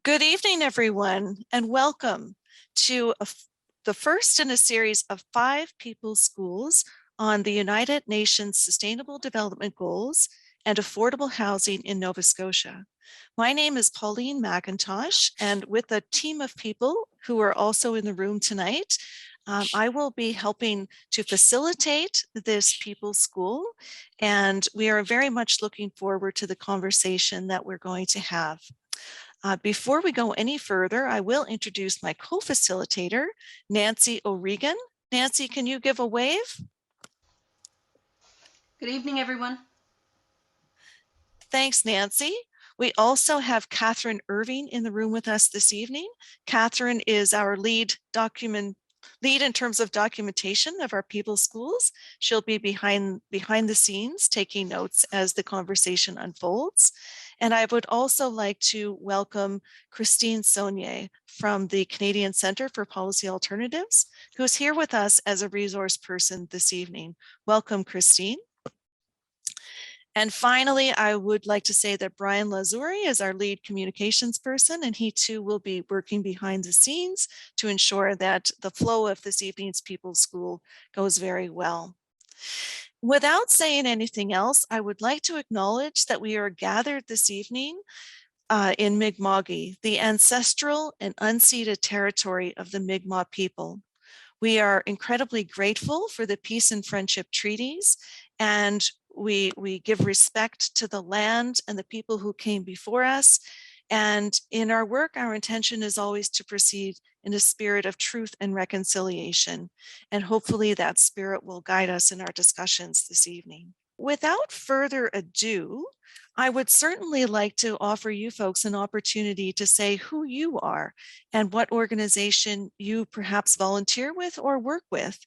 Good evening, everyone, and welcome to the first in a series of 5 People Schools on the United Nations Sustainable Development Goals and affordable housing in Nova Scotia. My name is Pauline McIntosh, and with a team of people who are also in the room tonight, I will be helping to facilitate this People School, and we are very much looking forward to the conversation that we're going to have. Before we go any further, I will introduce my co-facilitator, Nancy O'Regan. Nancy, can you give a wave? Good evening, everyone. Thanks, Nancy. We also have Catherine Irving in the room with us this evening. Catherine is our lead in terms of documentation of our People Schools. She'll be behind the scenes taking notes as the conversation unfolds. And I would also like to welcome Christine Saunier from the Canadian Centre for Policy Alternatives, who's here with us as a resource person this evening. Welcome, Christine. And finally, I would like to say that Brian Lazuri is our lead communications person, and he too will be working behind the scenes to ensure that the flow of this evening's People School goes very well. Without saying anything else, I would like to acknowledge that we are gathered this evening in Mi'kma'ki, the ancestral and unceded territory of the Mi'kmaq people. We are incredibly grateful for the peace and friendship treaties, and we give respect to the land and the people who came before us. And in our work, our intention is always to proceed in a spirit of truth and reconciliation. And hopefully that spirit will guide us in our discussions this evening. Without further ado, I would certainly like to offer you folks an opportunity to say who you are and what organization you perhaps volunteer with or work with.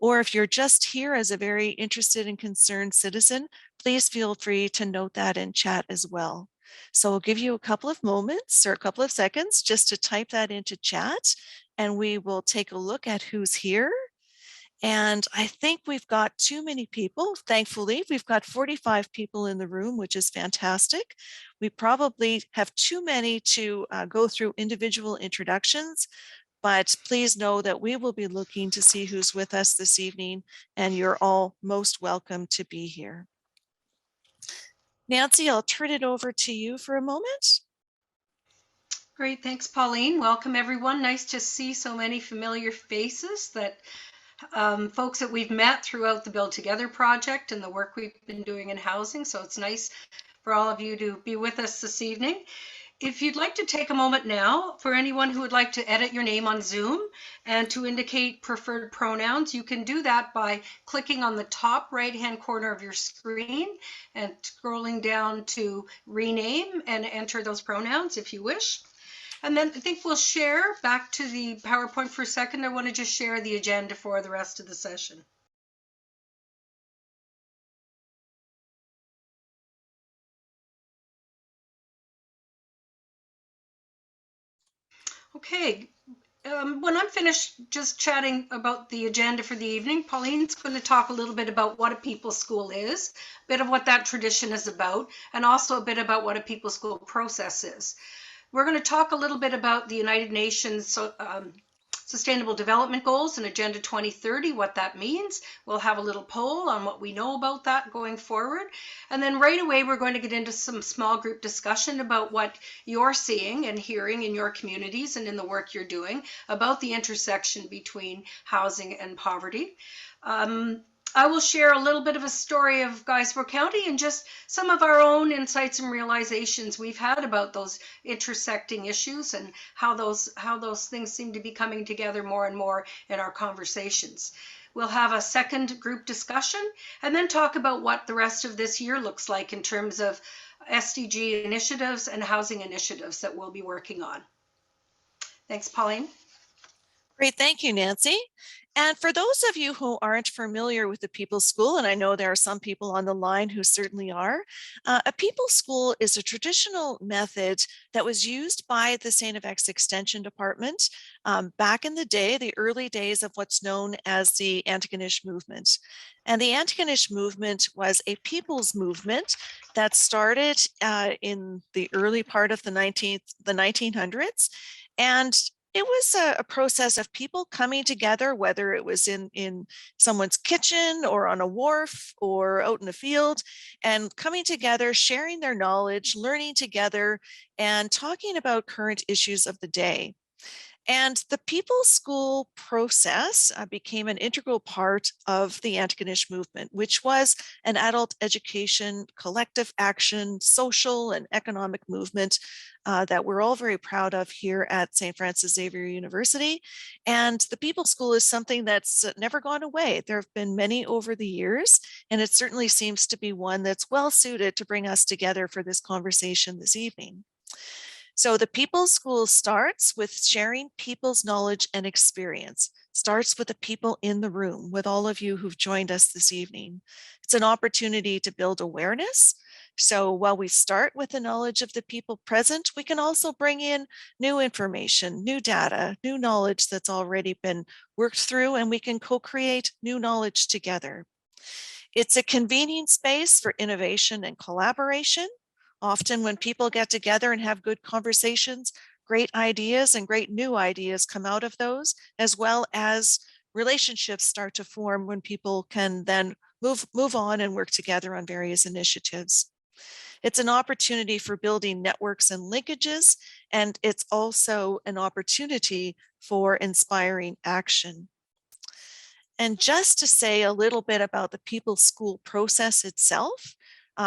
Or if you're just here as a very interested and concerned citizen, please feel free to note that in chat as well. So I'll give you a couple of moments or a couple of seconds just to type that into chat, and we will take a look at who's here. And I think we've got too many people. Thankfully, we've got 45 people in the room, which is fantastic. We probably have too many to go through individual introductions, but please know that we will be looking to see who's with us this evening, and you're all most welcome to be here. Nancy, I'll turn it over to you for a moment. Great, thanks, Pauline. Welcome, everyone. Nice to see so many familiar faces that folks that we've met throughout the Build Together project and the work we've been doing in housing. So it's nice for all of you to be with us this evening. If you'd like to take a moment now, for anyone who would like to edit your name on Zoom and to indicate preferred pronouns, you can do that by clicking on the top right-hand corner of your screen and scrolling down to rename and enter those pronouns if you wish. And then I think we'll share back to the PowerPoint for a second. I want to just share the agenda for the rest of the session. Okay, when I'm finished just chatting about the agenda for the evening, Pauline's going to talk a little bit about what a People School is, a bit of what that tradition is about, and also a bit about what a People School process is. We're going to talk a little bit about the United Nations Sustainable Development Goals and Agenda 2030, what that means. We'll have a little poll on what we know about that going forward. And then right away, we're going to get into some small group discussion about what you're seeing and hearing in your communities and in the work you're doing about the intersection between housing and poverty. I will share a little bit of a story of Guysborough County and just some of our own insights and realizations we've had about those intersecting issues and how those things seem to be coming together more and more in our conversations. We'll have a second group discussion and then talk about what the rest of this year looks like in terms of SDG initiatives and housing initiatives that we'll be working on. Thanks, Pauline. Great, thank you, Nancy. And for those of you who aren't familiar with the People's School, and I know there are some people on the line who certainly are, a People's School is a traditional method that was used by the St. FX Extension Department back in the day, the early days of what's known as the Antigonish movement. And the Antigonish movement was a people's movement that started in the early part of the 1900s. And it was a process of people coming together, whether it was in someone's kitchen or on a wharf or out in a field, and coming together, sharing their knowledge, learning together, and talking about current issues of the day. And the People's School process became an integral part of the Antigonish movement, which was an adult education, collective action, social and economic movement that we're all very proud of here at St. Francis Xavier University. And the People's School is something that's never gone away. There have been many over the years, and it certainly seems to be one that's well suited to bring us together for this conversation this evening. So the People's School starts with sharing people's knowledge and experience, starts with the people in the room, with all of you who've joined us this evening. It's an opportunity to build awareness. So while we start with the knowledge of the people present, we can also bring in new information, new data, new knowledge that's already been worked through, and we can co-create new knowledge together. It's a convening space for innovation and collaboration. Often when people get together and have good conversations, great ideas and great new ideas come out of those, as well as relationships start to form when people can then move on and work together on various initiatives. It's an opportunity for building networks and linkages, and it's also an opportunity for inspiring action. And just to say a little bit about the People's School process itself,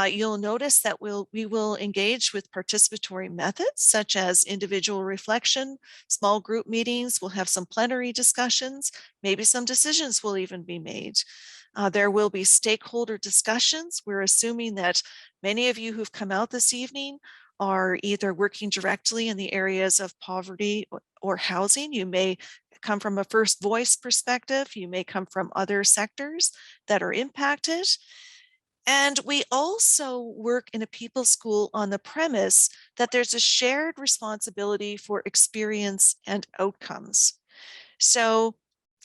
you'll notice that we will engage with participatory methods such as individual reflection, small group meetings, we'll have some plenary discussions, maybe some decisions will even be made. There will be stakeholder discussions. We're assuming that many of you who've come out this evening are either working directly in the areas of poverty or housing. You may come from a first voice perspective. You may come from other sectors that are impacted. And we also work in a People's School on the premise that there's a shared responsibility for experience and outcomes. So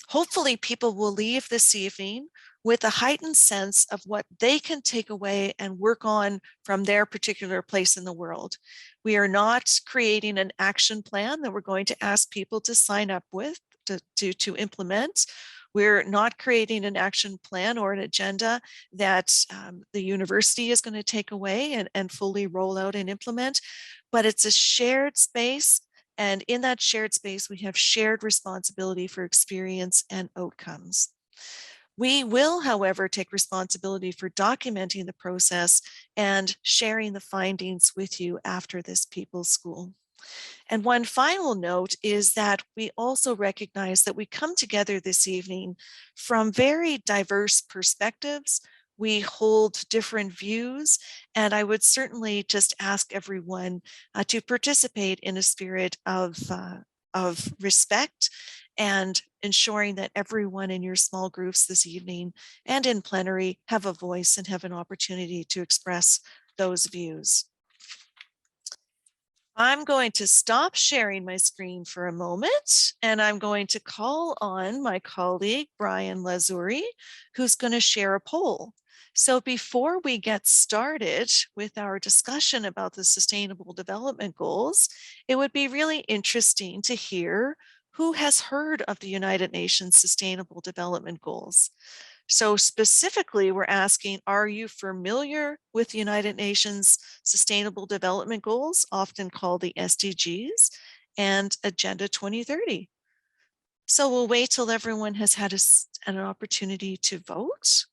hopefully people will leave this evening with a heightened sense of what they can take away and work on from their particular place in the world. We are not creating an action plan that we're going to ask people to sign up with to implement. We're not creating an action plan or an agenda that the university is going to take away and fully roll out and implement, but it's a shared space. And in that shared space, we have shared responsibility for experience and outcomes. We will, however, take responsibility for documenting the process and sharing the findings with you after this People's School. And one final note is that we also recognize that we come together this evening from very diverse perspectives. We hold different views, and I would certainly just ask everyone to participate in a spirit of respect and ensuring that everyone in your small groups this evening and in plenary have a voice and have an opportunity to express those views. I'm going to stop sharing my screen for a moment, and I'm going to call on my colleague, Brian Lazuri, who's going to share a poll. So before we get started with our discussion about the Sustainable Development Goals, it would be really interesting to hear who has heard of the United Nations Sustainable Development Goals. So specifically, we're asking, are you familiar with the United Nations Sustainable Development Goals, often called the SDGs, and Agenda 2030? So we'll wait till everyone has had an opportunity to vote.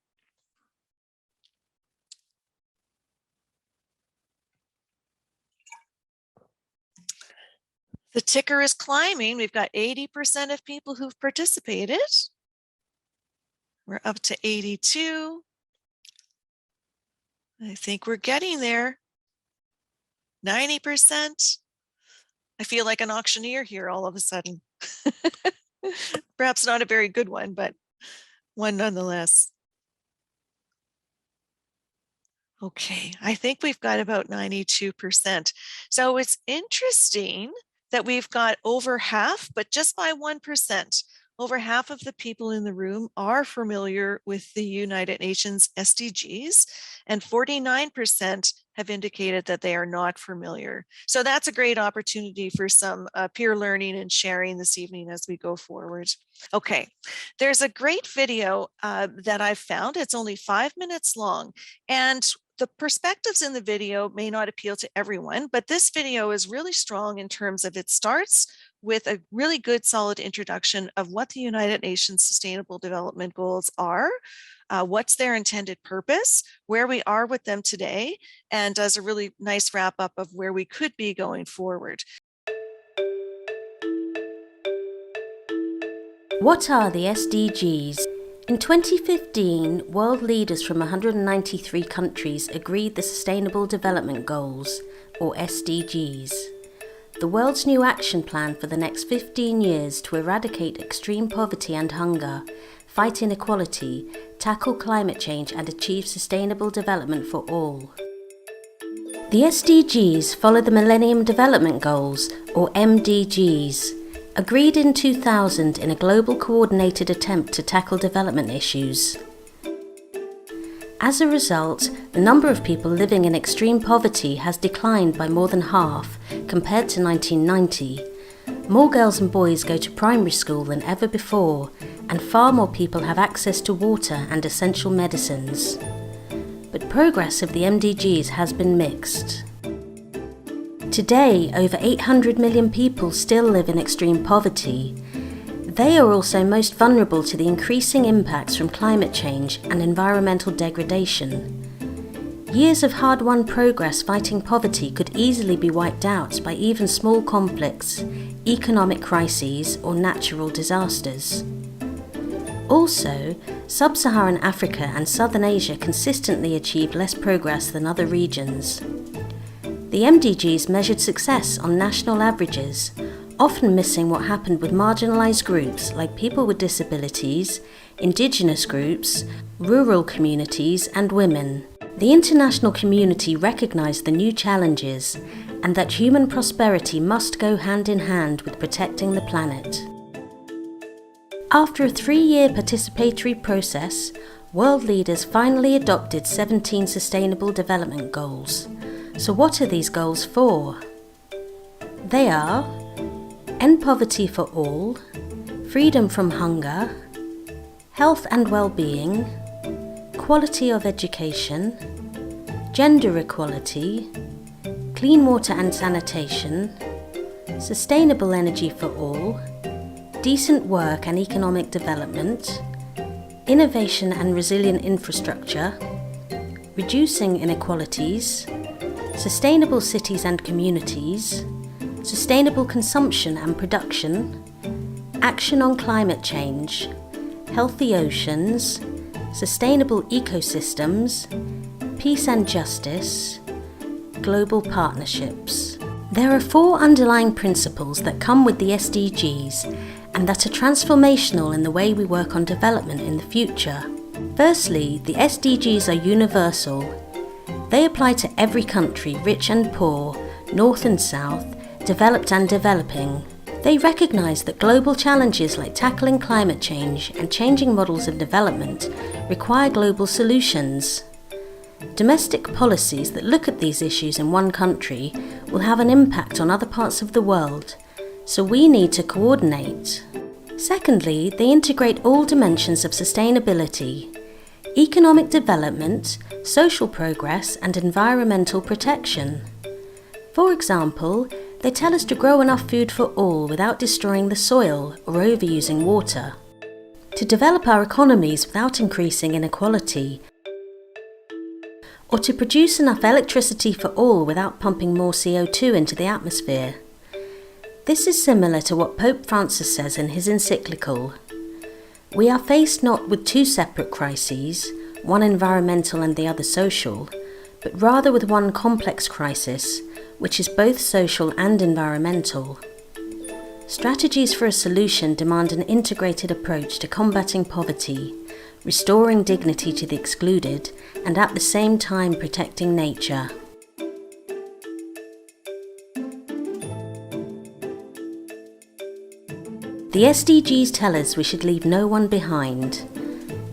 The ticker is climbing. We've got 80% of people who've participated. We're up to 82. I think we're getting there. 90%. I feel like an auctioneer here all of a sudden. Perhaps not a very good one, but one nonetheless. Okay, I think we've got about 92%. So it's interesting that we've got over half, but just by 1%. Over half of the people in the room are familiar with the United Nations SDGs, and 49% have indicated that they are not familiar. So that's a great opportunity for some peer learning and sharing this evening as we go forward. Okay, there's a great video that I've found. It's only 5 minutes long, and the perspectives in the video may not appeal to everyone, but this video is really strong in terms of it starts with a really good solid introduction of what the United Nations Sustainable Development Goals are, what's their intended purpose, where we are with them today, and does a really nice wrap up of where we could be going forward. What are the SDGs? In 2015, world leaders from 193 countries agreed the Sustainable Development Goals, or SDGs, the world's new action plan for the next 15 years to eradicate extreme poverty and hunger, fight inequality, tackle climate change and achieve sustainable development for all. The SDGs follow the Millennium Development Goals, or MDGs, agreed in 2000 in a global coordinated attempt to tackle development issues. As a result, the number of people living in extreme poverty has declined by more than half compared to 1990. More girls and boys go to primary school than ever before, and far more people have access to water and essential medicines. But progress of the MDGs has been mixed. Today, over 800 million people still live in extreme poverty. They are also most vulnerable to the increasing impacts from climate change and environmental degradation. Years of hard-won progress fighting poverty could easily be wiped out by even small conflicts, economic crises, or natural disasters. Also, Sub-Saharan Africa and Southern Asia consistently achieve less progress than other regions. The MDGs measured success on national averages, often missing what happened with marginalised groups like people with disabilities, indigenous groups, rural communities and women. The international community recognised the new challenges and that human prosperity must go hand in hand with protecting the planet. After a 3-year participatory process, world leaders finally adopted 17 Sustainable Development Goals. So what are these goals for? They are end poverty for all, freedom from hunger, health and well-being, quality of education, gender equality, clean water and sanitation, sustainable energy for all, decent work and economic development, innovation and resilient infrastructure, reducing inequalities, sustainable cities and communities, sustainable consumption and production, action on climate change, healthy oceans, sustainable ecosystems, peace and justice, global partnerships. There are 4 underlying principles that come with the SDGs and that are transformational in the way we work on development in the future. Firstly, the SDGs are universal. They apply to every country, rich and poor, north and south, developed and developing. They recognise that global challenges like tackling climate change and changing models of development require global solutions. Domestic policies that look at these issues in one country will have an impact on other parts of the world, so we need to coordinate. Secondly, they integrate all dimensions of sustainability: economic development, social progress and environmental protection. For example, they tell us to grow enough food for all without destroying the soil or overusing water, to develop our economies without increasing inequality, or to produce enough electricity for all without pumping more CO2 into the atmosphere. This is similar to what Pope Francis says in his encyclical. We are faced not with 2 separate crises, one environmental and the other social, but rather with one complex crisis, which is both social and environmental. Strategies for a solution demand an integrated approach to combating poverty, restoring dignity to the excluded, and at the same time protecting nature. The SDGs tell us we should leave no one behind.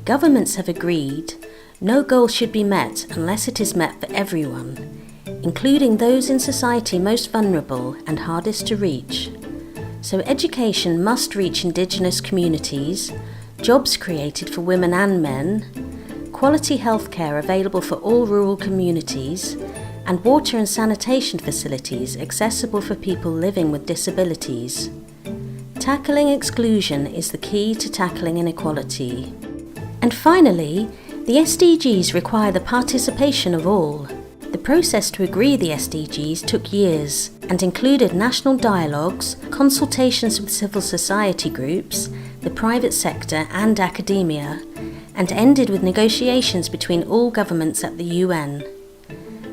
Governments have agreed no goal should be met unless it is met for everyone, including those in society most vulnerable and hardest to reach. So education must reach Indigenous communities, jobs created for women and men, quality healthcare available for all rural communities, and water and sanitation facilities accessible for people living with disabilities. Tackling exclusion is the key to tackling inequality. And finally, the SDGs require the participation of all. The process to agree the SDGs took years and included national dialogues, consultations with civil society groups, the private sector and academia, and ended with negotiations between all governments at the UN.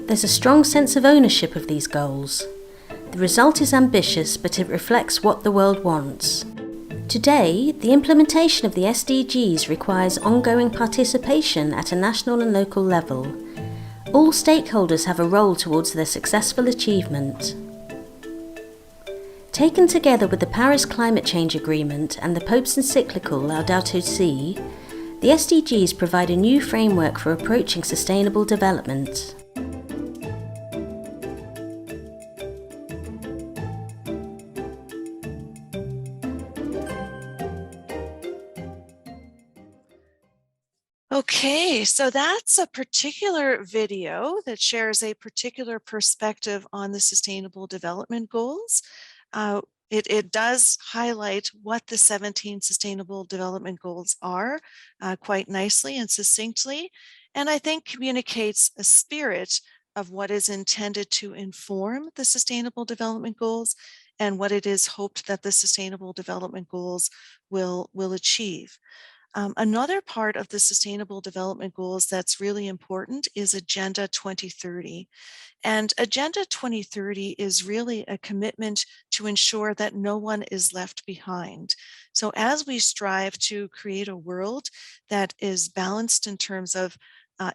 There's a strong sense of ownership of these goals. The result is ambitious, but it reflects what the world wants. Today, the implementation of the SDGs requires ongoing participation at a national and local level. All stakeholders have a role towards their successful achievement. Taken together with the Paris Climate Change Agreement and the Pope's encyclical Laudato Si', the SDGs provide a new framework for approaching sustainable development. Okay, so that's a particular video that shares a particular perspective on the Sustainable Development Goals. It does highlight what the 17 Sustainable Development Goals are quite nicely and succinctly, and I think communicates a spirit of what is intended to inform the Sustainable Development Goals and what it is hoped that the Sustainable Development Goals will achieve. Another part of the Sustainable Development Goals that's really important is Agenda 2030. And Agenda 2030 is really a commitment to ensure that no one is left behind. So as we strive to create a world that is balanced in terms of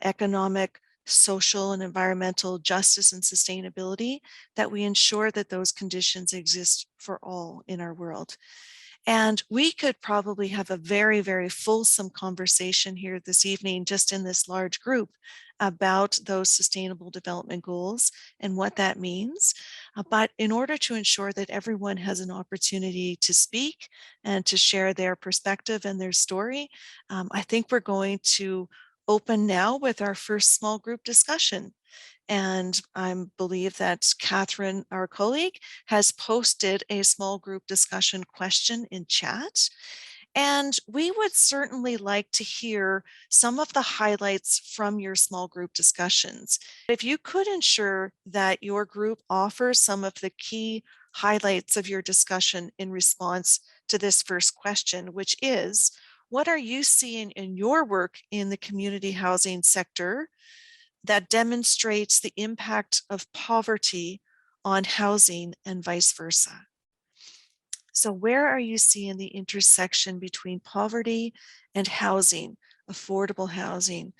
economic, social, and environmental justice and sustainability, that we ensure that those conditions exist for all in our world. And we could probably have a very, very fulsome conversation here this evening, just in this large group, about those Sustainable Development Goals and what that means. But in order to ensure that everyone has an opportunity to speak and to share their perspective and their story, I think we're going to open now with our first small group discussion. And I believe that Catherine, our colleague, has posted a small group discussion question in chat. And we would certainly like to hear some of the highlights from your small group discussions. If you could ensure that your group offers some of the key highlights of your discussion in response to this first question, which is, what are you seeing in your work in the community housing sector that demonstrates the impact of poverty on housing and vice versa? So where are you seeing the intersection between poverty and housing, affordable housing,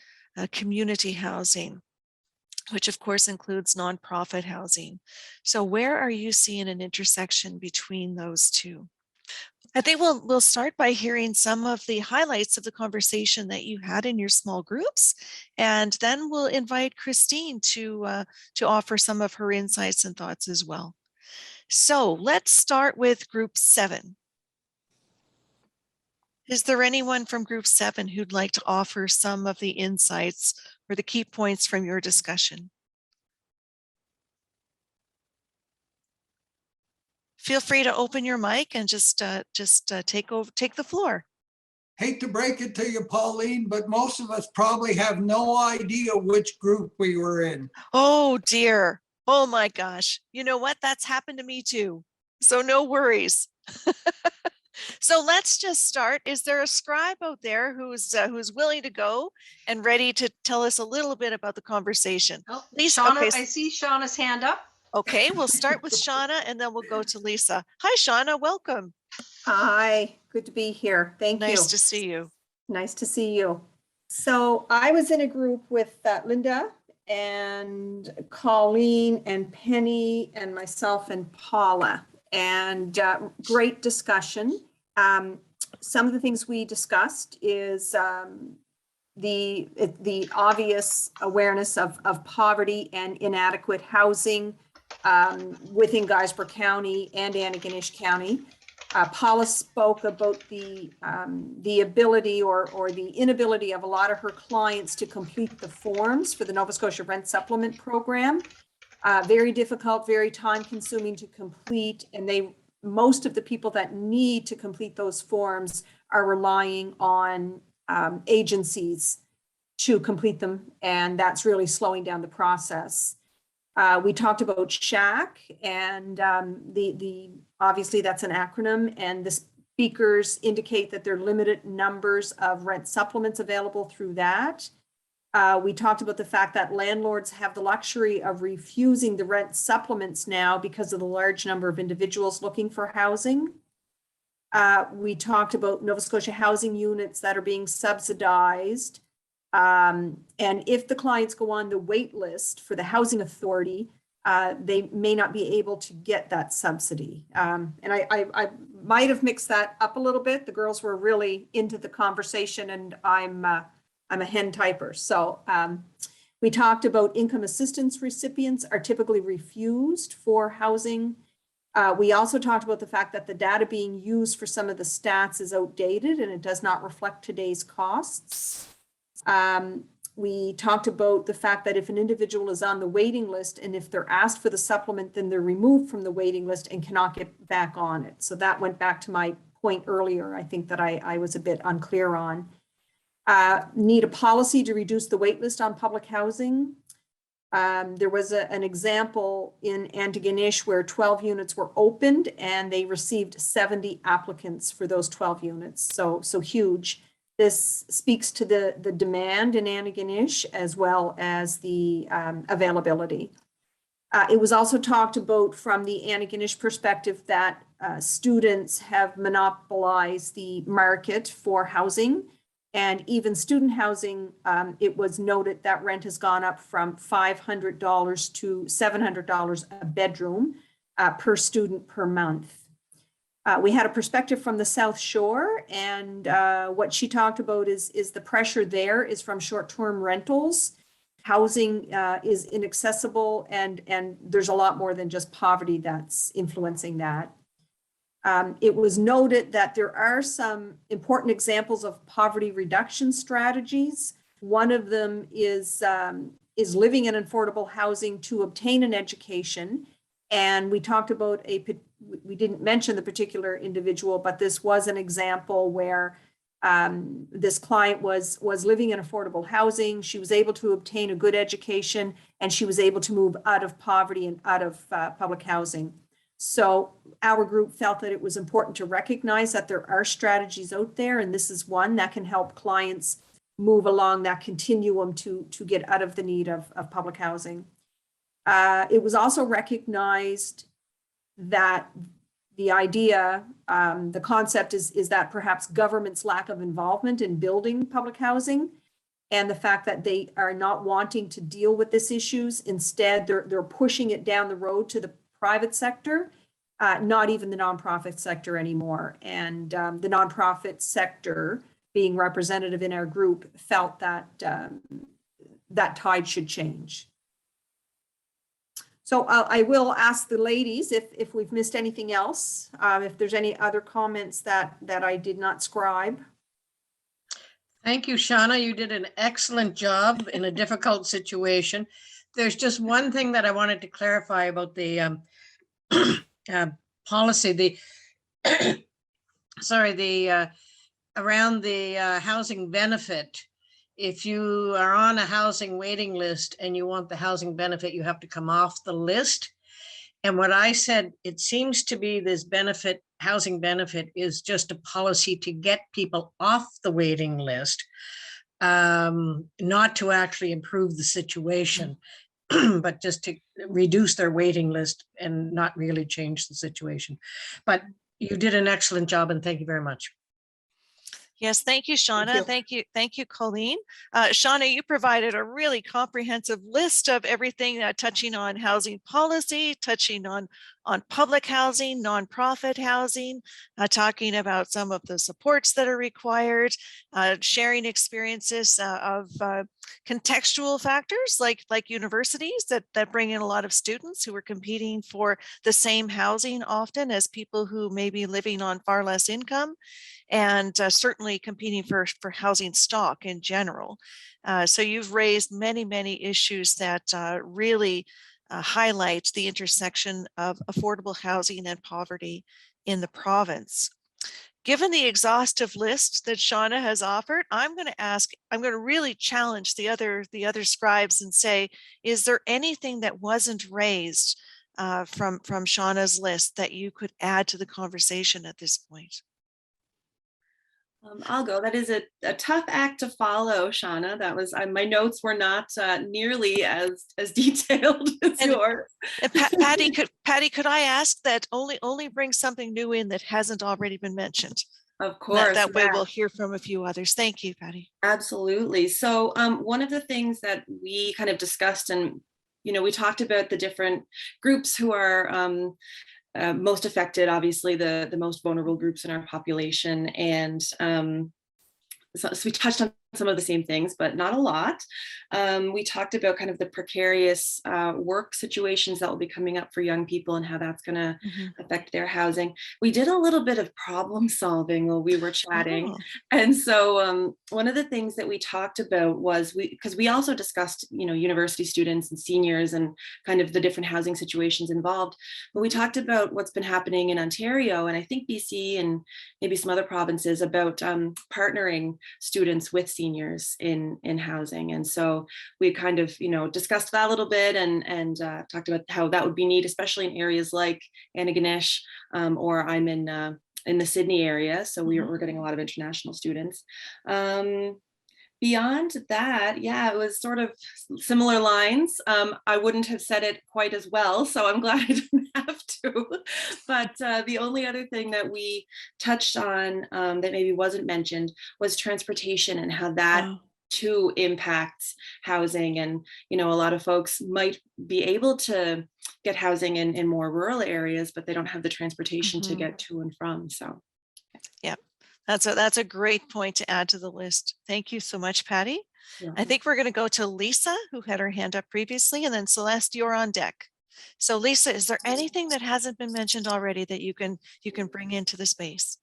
community housing, which of course includes nonprofit housing? So where are you seeing an intersection between those two? I think we'll start by hearing some of the highlights of the conversation that you had in your small groups, and then we'll invite Christine to offer some of her insights and thoughts as well. So let's start with Group 7. Is there anyone from Group 7 who'd like to offer some of the insights or the key points from your discussion? Feel free to open your mic and just take the floor. Hate to break it to you, Pauline, but most of us probably have no idea which group we were in. Oh dear. Oh my gosh. You know what? That's happened to me too. So no worries. So let's just start. Is there a scribe out there who's willing to go and ready to tell us a little bit about the conversation? Oh, Please, Shauna, okay. I see Shauna's hand up. Okay, we'll start with Shauna and then we'll go to Lisa. Hi, Shauna, welcome. Hi, good to be here. Thank you. Nice to see you. Nice to see you. So I was in a group with Linda and Colleen and Penny and myself and Paula, and great discussion. Some of the things we discussed is the obvious awareness of poverty and inadequate housing within Guysborough County and Antigonish County. Paula spoke about the ability or the inability of a lot of her clients to complete the forms for the Nova Scotia Rent Supplement Program. Very difficult, very time consuming to complete, and most of the people that need to complete those forms are relying on agencies to complete them, and that's really slowing down the process. We talked about SHAC, and obviously that's an acronym, and the speakers indicate that there are limited numbers of rent supplements available through that. We talked about the fact that landlords have the luxury of refusing the rent supplements now because of the large number of individuals looking for housing. We talked about Nova Scotia housing units that are being subsidized. And if the clients go on the wait list for the housing authority, they may not be able to get that subsidy. And I might have mixed that up a little bit. The girls were really into the conversation, and I'm a hen typer. So we talked about income assistance recipients are typically refused for housing. We also talked about the fact that the data being used for some of the stats is outdated and it does not reflect today's costs. We talked about the fact that if an individual is on the waiting list and if they're asked for the supplement, then they're removed from the waiting list and cannot get back on it. So that went back to my point earlier, I think that I was a bit unclear on. Need a policy to reduce the wait list on public housing. There was an example in Antigonish where 12 units were opened and they received 70 applicants for those 12 units. So huge. This speaks to the demand in Antigonish as well as the availability. It was also talked about from the Antigonish perspective that students have monopolized the market for housing. And even student housing, it was noted that rent has gone up from $500 to $700 a bedroom per student per month. We had a perspective from the South Shore, and what she talked about is the pressure there is from short-term rentals. Housing is inaccessible, and there's a lot more than just poverty that's influencing that. It was noted that there are some important examples of poverty reduction strategies. One of them is living in affordable housing to obtain an education. And we talked about we didn't mention the particular individual, but this was an example where this client was living in affordable housing. She was able to obtain a good education, and she was able to move out of poverty and out of public housing. So our group felt that it was important to recognize that there are strategies out there, and this is one that can help clients move along that continuum to get out of the need of public housing. It was also recognized that the idea, the concept is that perhaps government's lack of involvement in building public housing and the fact that they are not wanting to deal with these issues. Instead, they're pushing it down the road to the private sector, not even the nonprofit sector anymore. And the nonprofit sector, being representative in our group, felt that that tide should change. So I will ask the ladies if we've missed anything else, if there's any other comments that I did not scribe. Thank you, Shauna. You did an excellent job in a difficult situation. There's just one thing that I wanted to clarify about the policy, around the housing benefit. If you are on a housing waiting list and you want the housing benefit, you have to come off the list. And what I said, it seems to be this benefit, housing benefit, is just a policy to get people off the waiting list, not to actually improve the situation. but just to reduce their waiting list and not really change the situation. But you did an excellent job, and thank you very much. Yes, thank you, Shauna. Thank you, Colleen. Shauna, you provided a really comprehensive list of everything touching on housing policy, touching on public housing, nonprofit housing, talking about some of the supports that are required, sharing experiences of contextual factors like universities that bring in a lot of students who are competing for the same housing often as people who may be living on far less income, and certainly competing for housing stock in general. So you've raised many issues that really highlight the intersection of affordable housing and poverty in the province. Given the exhaustive list that Shauna has offered, I'm going to really challenge the other scribes and say, is there anything that wasn't raised from Shauna's list that you could add to the conversation at this point? I'll go. That is a tough act to follow, Shauna. That was my notes were not nearly as detailed as yours. Patty, could I ask that only bring something new in that hasn't already been mentioned? Of course. That way we'll hear from a few others. Thank you, Patty. Absolutely. So one of the things that we kind of discussed, and we talked about the different groups who are most affected, obviously the most vulnerable groups in our population. And so we touched on some of the same things, but not a lot. We talked about kind of the precarious work situations that will be coming up for young people and how that's going to affect their housing. We did a little bit of problem solving while we were chatting. And so one of the things that we talked about was because we also discussed, university students and seniors and kind of the different housing situations involved. But we talked about what's been happening in Ontario, and I think BC and maybe some other provinces, about partnering students with seniors in housing. And so we kind of discussed that a little bit and talked about how that would be neat, especially in areas like Antigonish, or I'm in the Sydney area, so we're getting a lot of international students. Beyond that, yeah, it was sort of similar lines. I wouldn't have said it quite as well, so I'm glad I didn't have to. But the only other thing that we touched on that maybe wasn't mentioned was transportation and how that too impacts housing. And, a lot of folks might be able to get housing in more rural areas, but they don't have the transportation to get to and from. So, yeah. That's a great point to add to the list. Thank you so much, Patty. yeah. I think we're going to go to Lisa, who had her hand up previously, and then Celeste, you're on deck. So Lisa, is there anything that hasn't been mentioned already that you can bring into the space?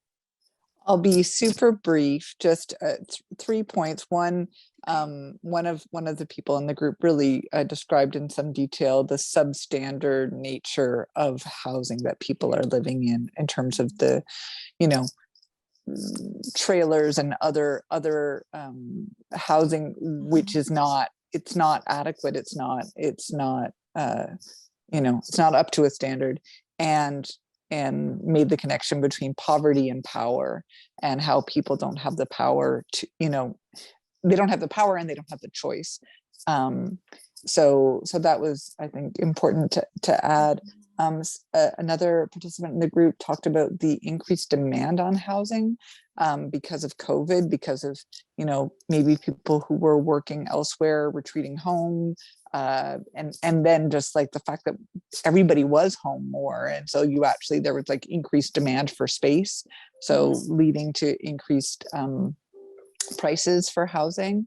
I'll be super brief, just 3 points. One of the people in the group really described in some detail the substandard nature of housing that people are living in terms of the, trailers and other housing, which is not adequate. It's not up to a standard, and made the connection between poverty and power, and how people don't have the power to, they don't have the power and they don't have the choice. So that was, I think, important to add. Another participant in the group talked about the increased demand on housing because of COVID, because of, maybe people who were working elsewhere retreating home, and then just like the fact that everybody was home more. And so there was like increased demand for space. So leading to increased prices for housing.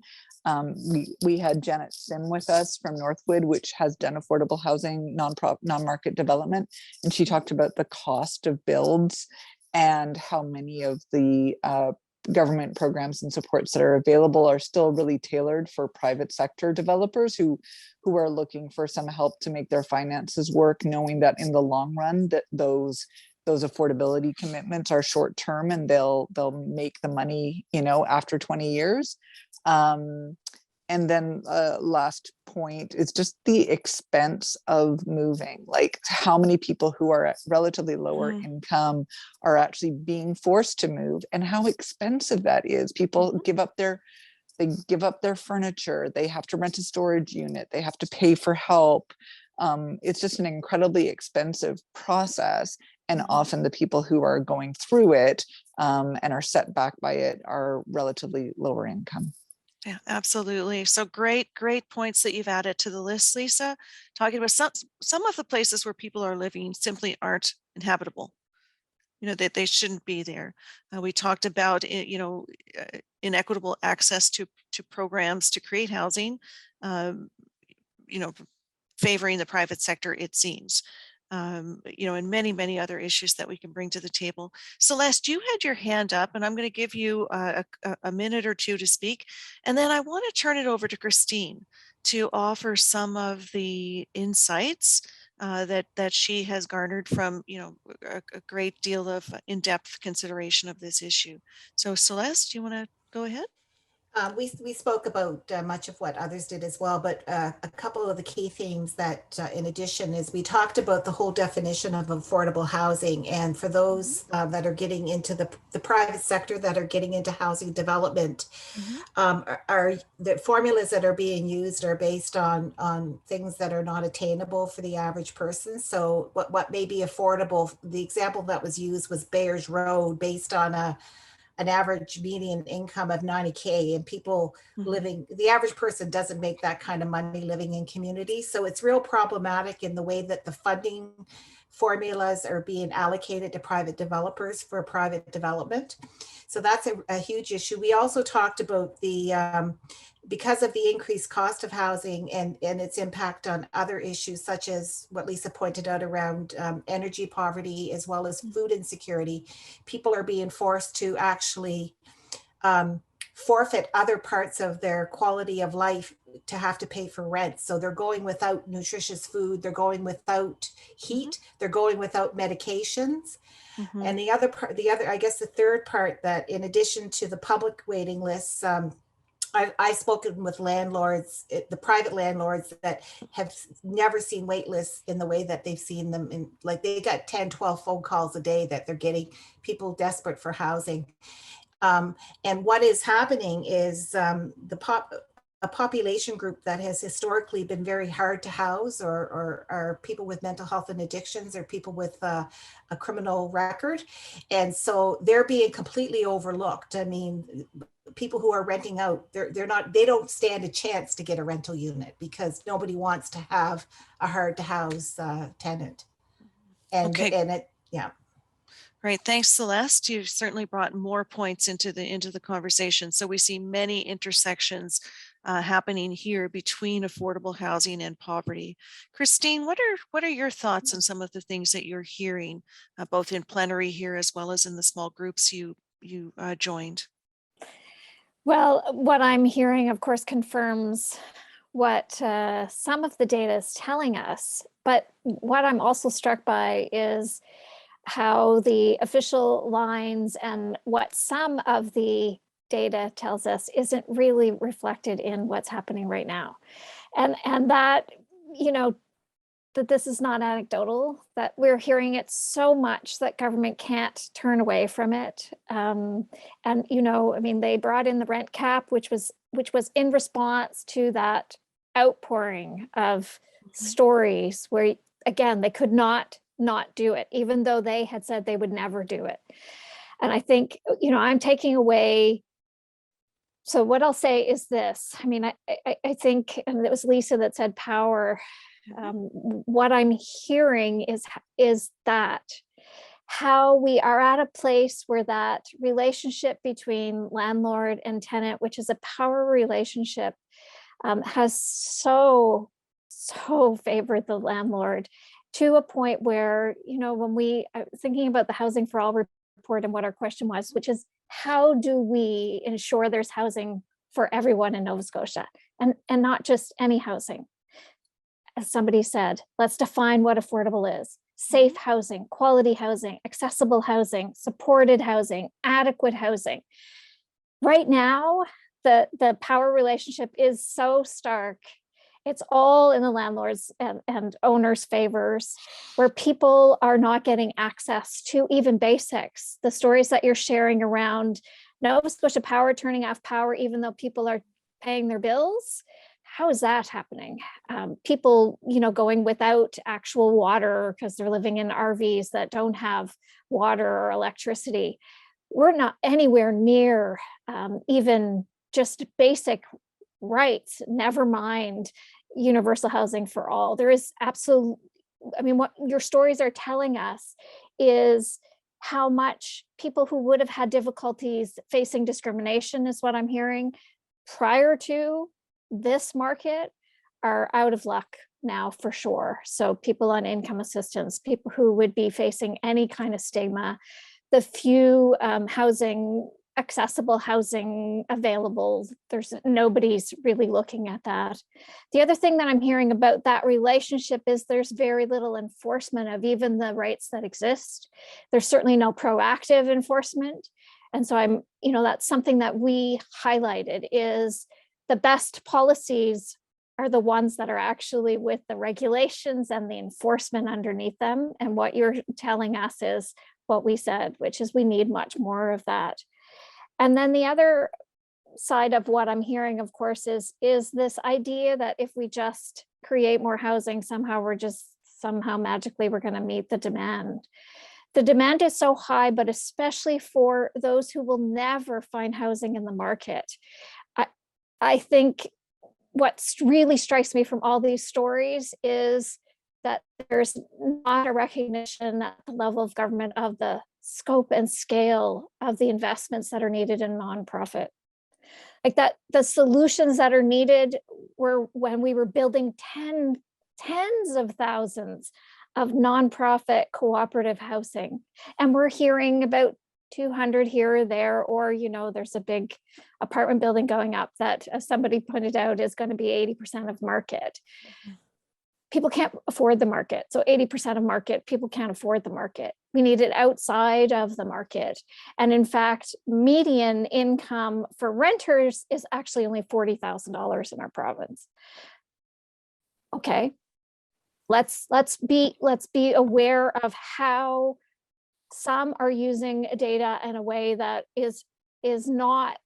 We had Janet Sim with us from Northwood, which has done affordable housing, non-market development. And she talked about the cost of builds and how many of the government programs and supports that are available are still really tailored for private sector developers who are looking for some help to make their finances work, knowing that in the long run that those affordability commitments are short term and they'll make the money, after 20 years. And then last point is just the expense of moving, like how many people who are at relatively lower income are actually being forced to move and how expensive that is. People give up their they give up their furniture, they have to rent a storage unit, they have to pay for help. It's just an incredibly expensive process. And often the people who are going through it and are set back by it are relatively lower income. Yeah, absolutely. So great points that you've added to the list, Lisa. Talking about some of the places where people are living simply aren't inhabitable. That they shouldn't be there. We talked about inequitable access to programs to create housing. Favoring the private sector, it seems. And many other issues that we can bring to the table. Celeste, you had your hand up, and I'm going to give you a minute or two to speak. And then I want to turn it over to Christine to offer some of the insights that she has garnered from, a great deal of in-depth consideration of this issue. So Celeste, do you want to go ahead? We spoke about much of what others did as well, but a couple of the key themes that, in addition, is we talked about the whole definition of affordable housing. And for those that are getting into the private sector, that are getting into housing development, are the formulas that are being used are based on things that are not attainable for the average person. So what may be affordable, the example that was used was Bayers Road, based on an average median income of 90K, and people living, the average person doesn't make that kind of money living in communities. So it's real problematic in the way that the funding formulas are being allocated to private developers for private development. So that's a huge issue. We also talked about the, because of the increased cost of housing and its impact on other issues, such as what Lisa pointed out around energy poverty, as well as food insecurity, people are being forced to actually forfeit other parts of their quality of life to have to pay for rent. So they're going without nutritious food, they're going without heat, they're going without medications. And the other part, I guess the third part, that in addition to the public waiting lists, I've spoken with landlords, the private landlords, that have never seen wait lists in the way that they've seen them in, like, they got 10, 12 phone calls a day that they're getting, people desperate for housing. And what is happening is a population group that has historically been very hard to house, or are people with mental health and addictions, or people with a criminal record. And so they're being completely overlooked. I mean, people who are renting out, they don't stand a chance to get a rental unit, because nobody wants to have a hard to house tenant. And, Okay. and it, yeah. Great, thanks, Celeste. You've certainly brought more points into the conversation. So we see many intersections happening here between affordable housing and poverty. Christine, what are your thoughts on some of the things that you're hearing, both in plenary here as well as in the small groups you joined? Well, what I'm hearing, of course, confirms what some of the data is telling us. But what I'm also struck by is how the official lines and what some of the data tells us isn't really reflected in what's happening right now. And that, that this is not anecdotal, that we're hearing it so much that government can't turn away from it. And, they brought in the rent cap, which was in response to that outpouring of stories where, again, they could not do it, even though they had said they would never do it. And I think, I'm taking away. So what I'll say is this. I mean, I think, and it was Lisa that said power. What I'm hearing is that how we are at a place where that relationship between landlord and tenant, which is a power relationship, has so favored the landlord, to a point where, when we are thinking about the Housing for All report and what our question was, which is, how do we ensure there's housing for everyone in Nova Scotia, and not just any housing? As somebody said, let's define what affordable is. Safe housing, quality housing, accessible housing, supported housing, adequate housing. Right now, the power relationship is so stark. It's all in the landlords and owners' favors, where people are not getting access to even basics. The stories that you're sharing around Nova Scotia Power turning off power, even though people are paying their bills. How is that happening? People, going without actual water because they're living in RVs that don't have water or electricity. We're not anywhere near even just basic rights, never mind universal housing for all. There is what your stories are telling us is how much people who would have had difficulties facing discrimination, is what I'm hearing, prior to this market are out of luck now for sure. So people on income assistance, people who would be facing any kind of stigma, the few accessible housing available, nobody's really looking at that. The other thing that I'm hearing about that relationship is there's very little enforcement of even the rights that exist. There's certainly no proactive enforcement. And so that's something that we highlighted is the best policies are the ones that are actually with the regulations and the enforcement underneath them. And what you're telling us is what we said, which is we need much more of that. And then the other side of what I'm hearing, of course, is this idea that if we just create more housing, somehow magically we're going to meet the demand. The demand is so high, but especially for those who will never find housing in the market. I think what really strikes me from all these stories is that there's not a recognition at the level of government of the scope and scale of the investments that are needed in nonprofit. Like that, the solutions that are needed were when we were building tens of thousands of nonprofit cooperative housing. And we're hearing about 200 here or there, or, there's a big apartment building going up that, as somebody pointed out, is going to be 80% of market. People can't afford the market. So 80% of market, people can't afford the market. We need it outside of the market. And in fact, median income for renters is actually only $40,000 in our province. Okay. Let's be aware of how some are using data in a way that is not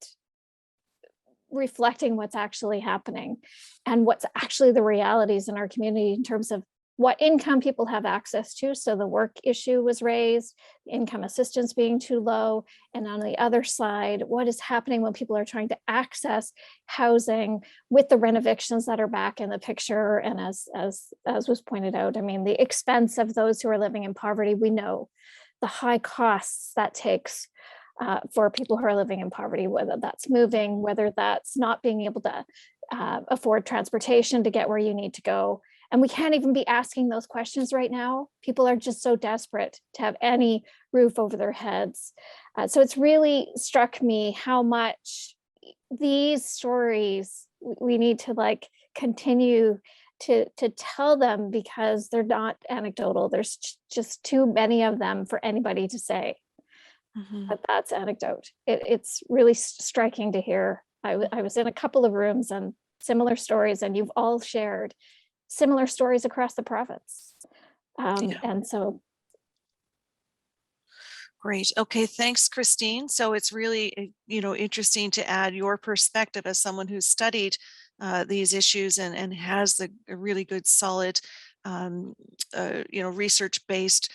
reflecting what's actually happening and what's actually the realities in our community in terms of what income people have access to. So the work issue was raised, income assistance being too low. And on the other side, what is happening when people are trying to access housing with the renovictions that are back in the picture. And as was pointed out, the expense of those who are living in poverty, we know the high costs that takes for people who are living in poverty, whether that's moving, whether that's not being able to afford transportation to get where you need to go. And we can't even be asking those questions right now. People are just so desperate to have any roof over their heads. So it's really struck me how much these stories, we need to continue to tell them, because they're not anecdotal. There's just too many of them for anybody to say. But that's anecdote. It's really striking to hear. I was in a couple of rooms and similar stories, and you've all shared similar stories across the province. And so. Great. Okay. Thanks, Christine. So it's really, interesting to add your perspective as someone who's studied these issues and has a really good, solid, research-based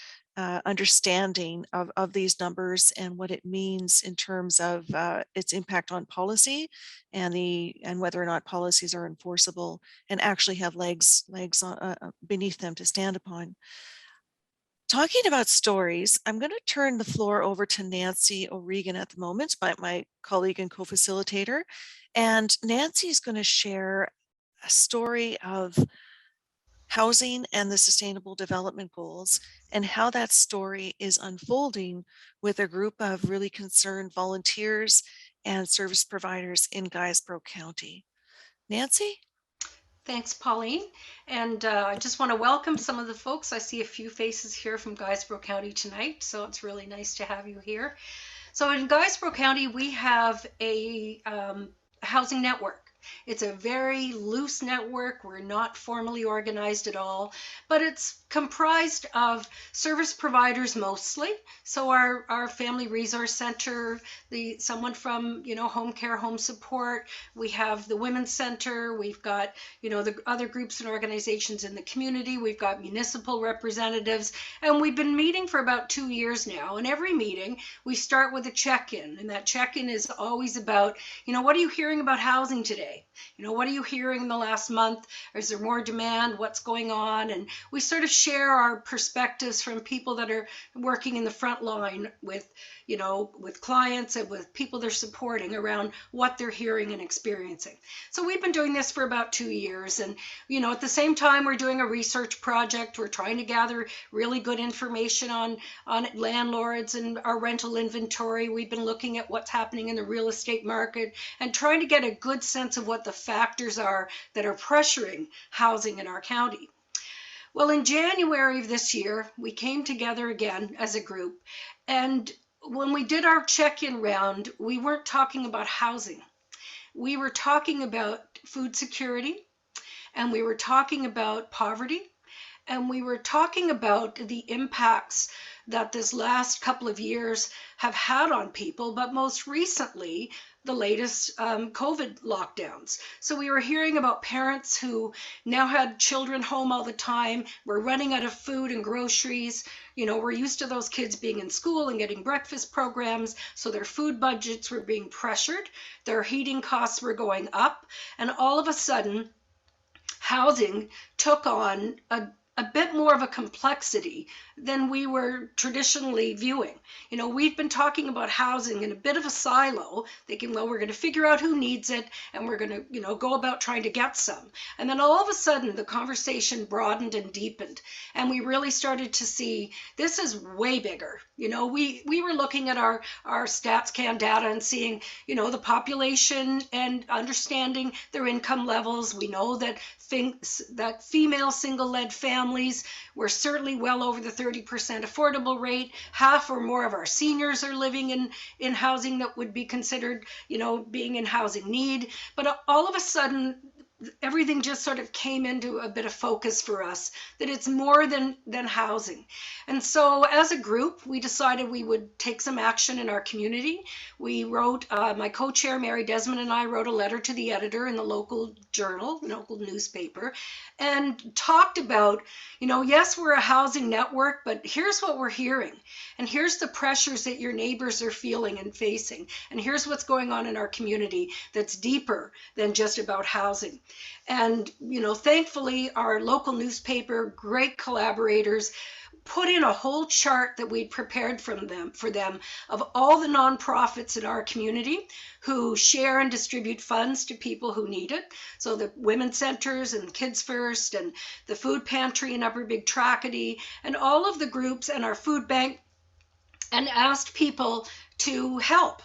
understanding of these numbers and what it means in terms of its impact on policy and whether or not policies are enforceable and actually have legs beneath them to stand upon. Talking about stories, I'm going to turn the floor over to Nancy O'Regan at the moment, my colleague and co-facilitator. And Nancy is going to share a story of housing and the Sustainable Development Goals and how that story is unfolding with a group of really concerned volunteers and service providers in Guysborough County. Nancy? Thanks, Pauline. And I just want to welcome some of the folks. I see a few faces here from Guysborough County tonight, so it's really nice to have you here. So in Guysborough County, we have a housing network. It's a very loose network. We're not formally organized at all, but it's comprised of service providers mostly. So our Family Resource Center, someone from, home care, home support. We have the Women's Center. We've got, the other groups and organizations in the community. We've got municipal representatives, and we've been meeting for about 2 years now. And every meeting we start with a check-in, and that check-in is always about, what are you hearing about housing today? What are you hearing in the last month? Is there more demand? What's going on? And we sort of share our perspectives from people that are working in the front line with, with clients and with people they're supporting around what they're hearing and experiencing. So we've been doing this for about 2 years. And, at the same time, we're doing a research project. We're trying to gather really good information on landlords and our rental inventory. We've been looking at what's happening in the real estate market and trying to get a good sense of what the factors are that are pressuring housing in our county. Well, in January of this year, we came together again as a group. And when we did our check-in round, we weren't talking about housing. We were talking about food security, and we were talking about poverty, and we were talking about the impacts that this last couple of years have had on people, but most recently, the latest COVID lockdowns. So we were hearing about parents who now had children home all the time, were running out of food and groceries. We're used to those kids being in school and getting breakfast programs, so their food budgets were being pressured, their heating costs were going up, and all of a sudden, housing took on a bit more of a complexity than we were traditionally viewing. We've been talking about housing in a bit of a silo, thinking, well, we're going to figure out who needs it, and we're going to, go about trying to get some. And then all of a sudden, the conversation broadened and deepened, and we really started to see this is way bigger. We were looking at our StatsCan data and seeing, the population and understanding their income levels. We know that female single-led families were certainly well over the 30% affordable rate. Half or more of our seniors are living in housing that would be considered, being in housing need. But all of a sudden, everything just sort of came into a bit of focus for us, that it's more than housing. And so as a group, we decided we would take some action in our community. We wrote, my co-chair, Mary Desmond, and I wrote a letter to the editor in the local journal, local newspaper, and talked about, yes, we're a housing network, but here's what we're hearing. And here's the pressures that your neighbors are feeling and facing. And here's what's going on in our community that's deeper than just about housing. And, thankfully, our local newspaper, great collaborators, put in a whole chart that we'd prepared for them of all the nonprofits in our community who share and distribute funds to people who need it. So the women's centers and Kids First and the food pantry in Upper Big Tracadie and all of the groups and our food bank, and asked people to help.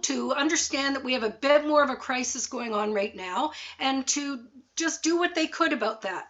To understand that we have a bit more of a crisis going on right now, and to just do what they could about that.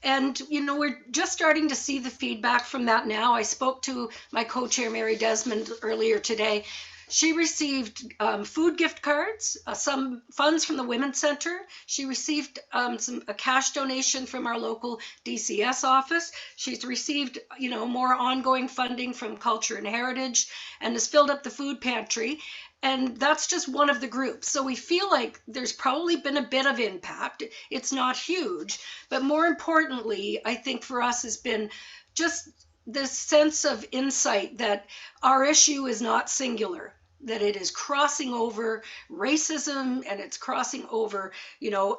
And, we're just starting to see the feedback from that now. I spoke to my co-chair, Mary Desmond, earlier today. She received food gift cards, some funds from the Women's Center. She received a cash donation from our local DCS office. She's received, more ongoing funding from Culture and Heritage, and has filled up the food pantry. And that's just one of the groups. So we feel like there's probably been a bit of impact. It's not huge, but more importantly, I think for us has been just this sense of insight that our issue is not singular, that it is crossing over racism, and it's crossing over,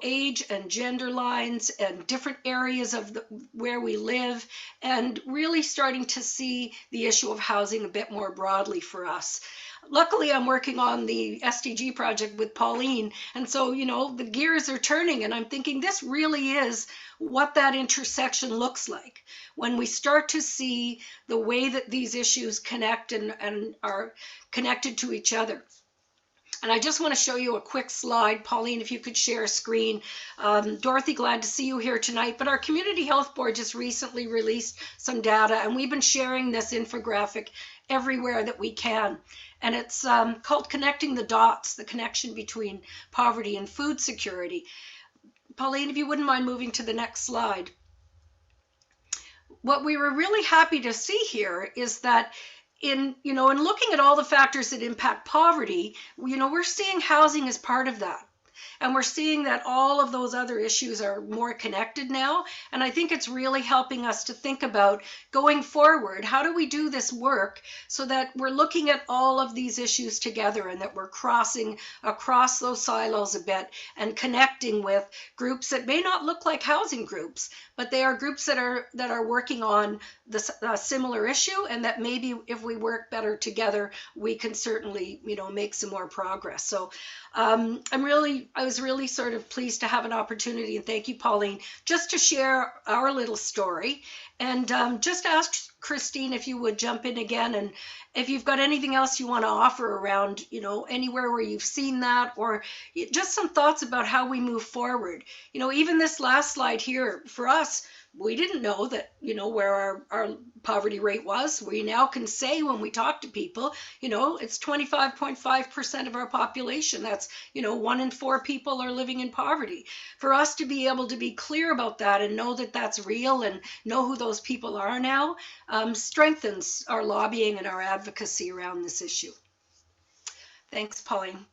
age and gender lines and different areas of where we live, and really starting to see the issue of housing a bit more broadly for us. Luckily, I'm working on the SDG project with Pauline. And so, the gears are turning, and I'm thinking this really is what that intersection looks like when we start to see the way that these issues connect and are connected to each other. And I just want to show you a quick slide. Pauline, if you could share a screen. Dorothy, glad to see you here tonight. But our Community Health Board just recently released some data, and we've been sharing this infographic everywhere that we can. And it's called Connecting the Dots, the connection between poverty and food security. Pauline, if you wouldn't mind moving to the next slide. What we were really happy to see here is that in looking at all the factors that impact poverty, we're seeing housing as part of that. And we're seeing that all of those other issues are more connected now. And I think it's really helping us to think about going forward, how do we do this work so that we're looking at all of these issues together and that we're crossing across those silos a bit and connecting with groups that may not look like housing groups, but they are groups that are working on this similar issue, and that maybe if we work better together, we can certainly, make some more progress. So I was really sort of pleased to have an opportunity, and thank you, Pauline, just to share our little story. And just ask Christine if you would jump in again, and if you've got anything else you want to offer around, anywhere where you've seen that, or just some thoughts about how we move forward. Even this last slide here, for us, we didn't know that, where our poverty rate was. We now can say when we talk to people, it's 25.5% of our population. That's, 1 in 4 people are living in poverty. For us to be able to be clear about that and know that that's real and know who those people are now, strengthens our lobbying and our advocacy around this issue. Thanks, Pauline.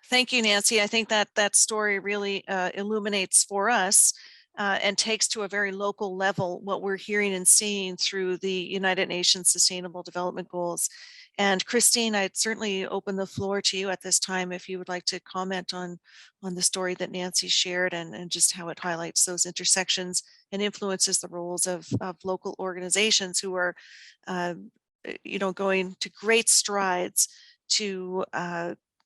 Thank you, Nancy. I think that story really illuminates for us and takes to a very local level what we're hearing and seeing through the United Nations Sustainable Development Goals. And Christine, I'd certainly open the floor to you at this time if you would like to comment on the story that Nancy shared and just how it highlights those intersections and influences the roles of local organizations who are, going to great strides to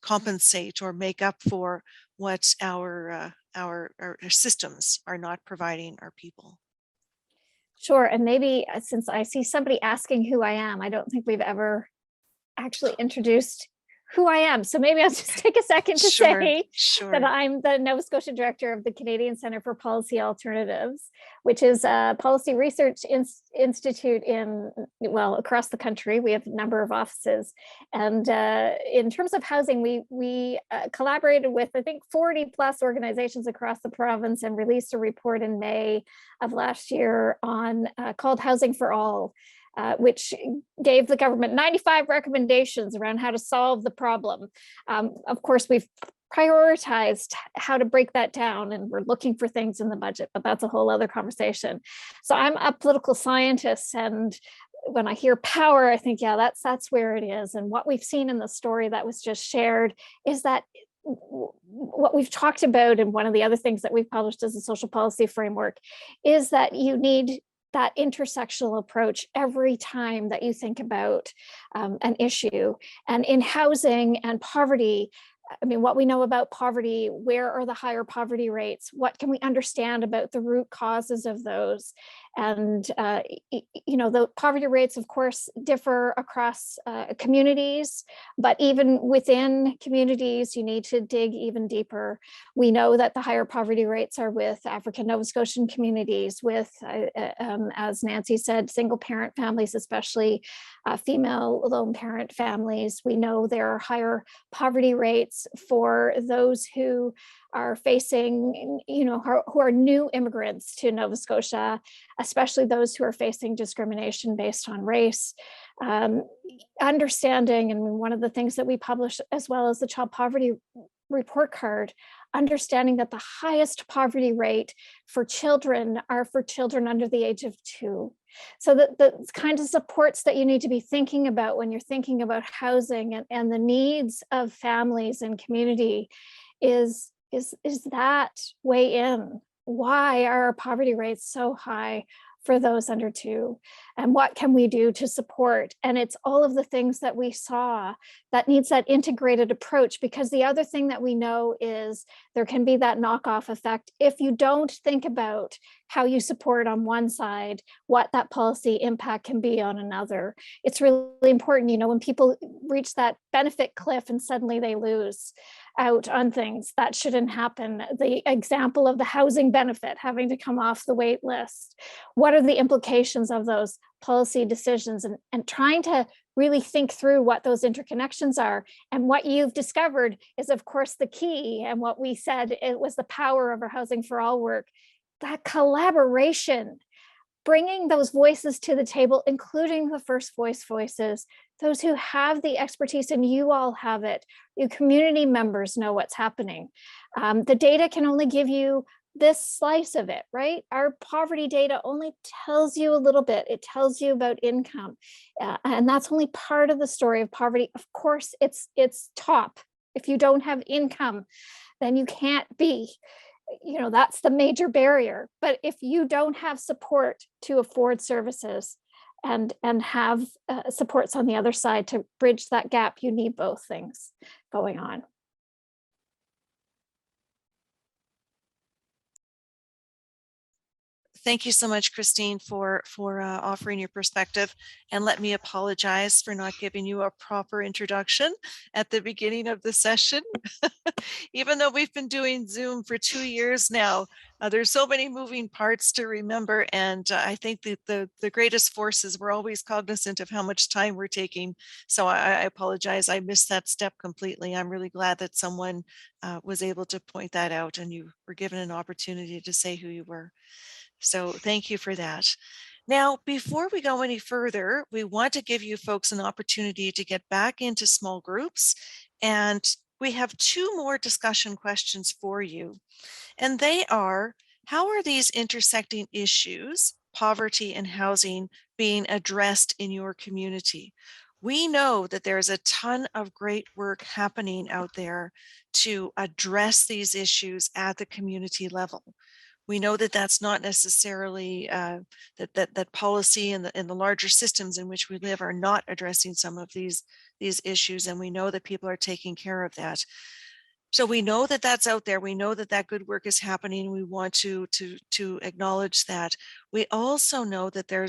compensate or make up for what our systems are not providing our people. Sure, and maybe since I see somebody asking who I am, I don't think we've ever actually introduced who I am. So maybe I'll just take a second to say that I'm the Nova Scotia director of the Canadian Centre for Policy Alternatives, which is a policy research institute across the country. We have a number of offices. And in terms of housing, we collaborated with, I think, 40 plus organizations across the province and released a report in May of last year on called Housing for All. Which gave the government 95 recommendations around how to solve the problem. Of course, we've prioritized how to break that down, and we're looking for things in the budget, but that's a whole other conversation. So I'm a political scientist, and when I hear power, I think, yeah, that's where it is. And what we've seen in the story that was just shared is that what we've talked about, and one of the other things that we've published as a social policy framework, is that you need that intersectional approach every time that you think about an issue. And in housing and poverty, I mean, what we know about poverty, where are the higher poverty rates? What can we understand about the root causes of those? And, the poverty rates, of course, differ across communities, but even within communities, you need to dig even deeper. We know that the higher poverty rates are with African Nova Scotian communities, with, as Nancy said, single parent families, especially female lone parent families. We know there are higher poverty rates for those who are facing, who are new immigrants to Nova Scotia, especially those who are facing discrimination based on race. Understanding, and one of the things that we publish, as well as the Child Poverty Report Card, understanding that the highest poverty rate for children are for children under the age of 2. So the kind of supports that you need to be thinking about when you're thinking about housing and the needs of families and community is that way in. Why are our poverty rates so high for those under 2, and what can we do to support? And it's all of the things that we saw that needs that integrated approach, because the other thing that we know is there can be that knockoff effect if you don't think about how you support on one side, what that policy impact can be on another. It's really important, you know, when people reach that benefit cliff and suddenly they lose out on things, that shouldn't happen. The example of the housing benefit having to come off the wait list. What are the implications of those policy decisions, and trying to really think through what those interconnections are. And what you've discovered is, of course, the key. And what we said, it was the power of our Housing for All work, that collaboration, bringing those voices to the table, including the first voices, those who have the expertise, and you all have it. Your community members know what's happening. The data can only give you this slice of it, right? Our poverty data only tells you a little bit. It tells you about income, and that's only part of the story of poverty. Of course, it's top. If you don't have income, then you can't be, you know, that's the major barrier. But if you don't have support to afford services and have supports on the other side to bridge that gap, you need both things going on. Thank you so much, Christine, for offering your perspective. And let me apologize for not giving you a proper introduction at the beginning of the session. Even though we've been doing Zoom for 2 years now, there's so many moving parts to remember. And I think that the greatest force is we're always cognizant of how much time we're taking. So I apologize. I missed that step completely. I'm really glad that someone was able to point that out and you were given an opportunity to say who you were. So thank you for that. Now, before we go any further, we want to give you folks an opportunity to get back into small groups. And we have 2 more discussion questions for you. And they are, how are these intersecting issues, poverty and housing, being addressed in your community? We know that there's a ton of great work happening out there to address these issues at the community level. We know that that's not necessarily that policy and the larger systems in which we live are not addressing some of these issues, and we know that people are taking care of that. So we know that that's out there. We know that that good work is happening. We want to acknowledge that. We also know that there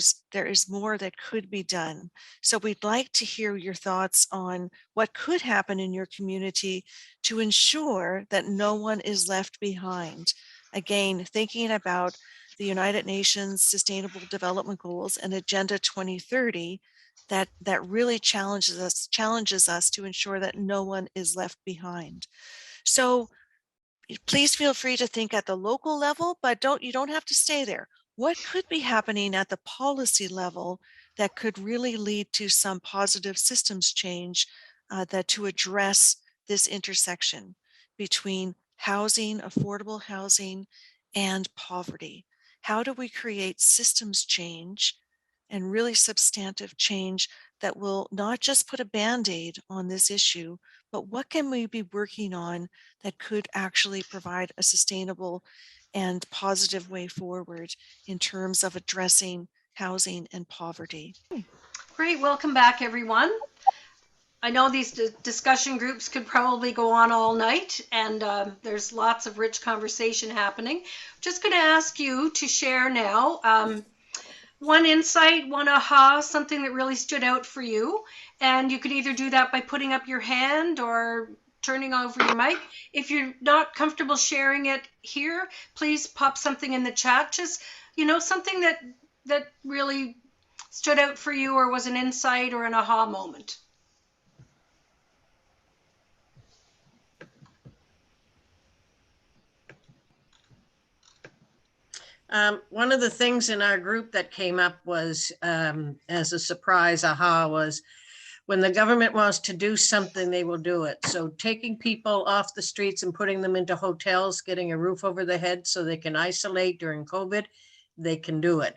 is more that could be done. So we'd like to hear your thoughts on what could happen in your community to ensure that no one is left behind. Again, thinking about the United Nations Sustainable Development Goals and Agenda 2030, that really challenges us to ensure that no one is left behind. So please feel free to think at the local level, but you don't have to stay there. What could be happening at the policy level that could really lead to some positive systems change that to address this intersection between housing, affordable housing, and poverty? How do we create systems change and really substantive change that will not just put a Band-Aid on this issue, but what can we be working on that could actually provide a sustainable and positive way forward in terms of addressing housing and poverty? Great, welcome back, everyone. I know these discussion groups could probably go on all night, and there's lots of rich conversation happening. Just going to ask you to share now one insight, one aha, something that really stood out for you. And you could either do that by putting up your hand or turning over your mic. If you're not comfortable sharing it here, please pop something in the chat. Just, you know, something that really stood out for you or was an insight or an aha moment. One of the things in our group that came up was, as a surprise aha, was when the government wants to do something, they will do it. So taking people off the streets and putting them into hotels, getting a roof over their head so they can isolate during COVID, they can do it.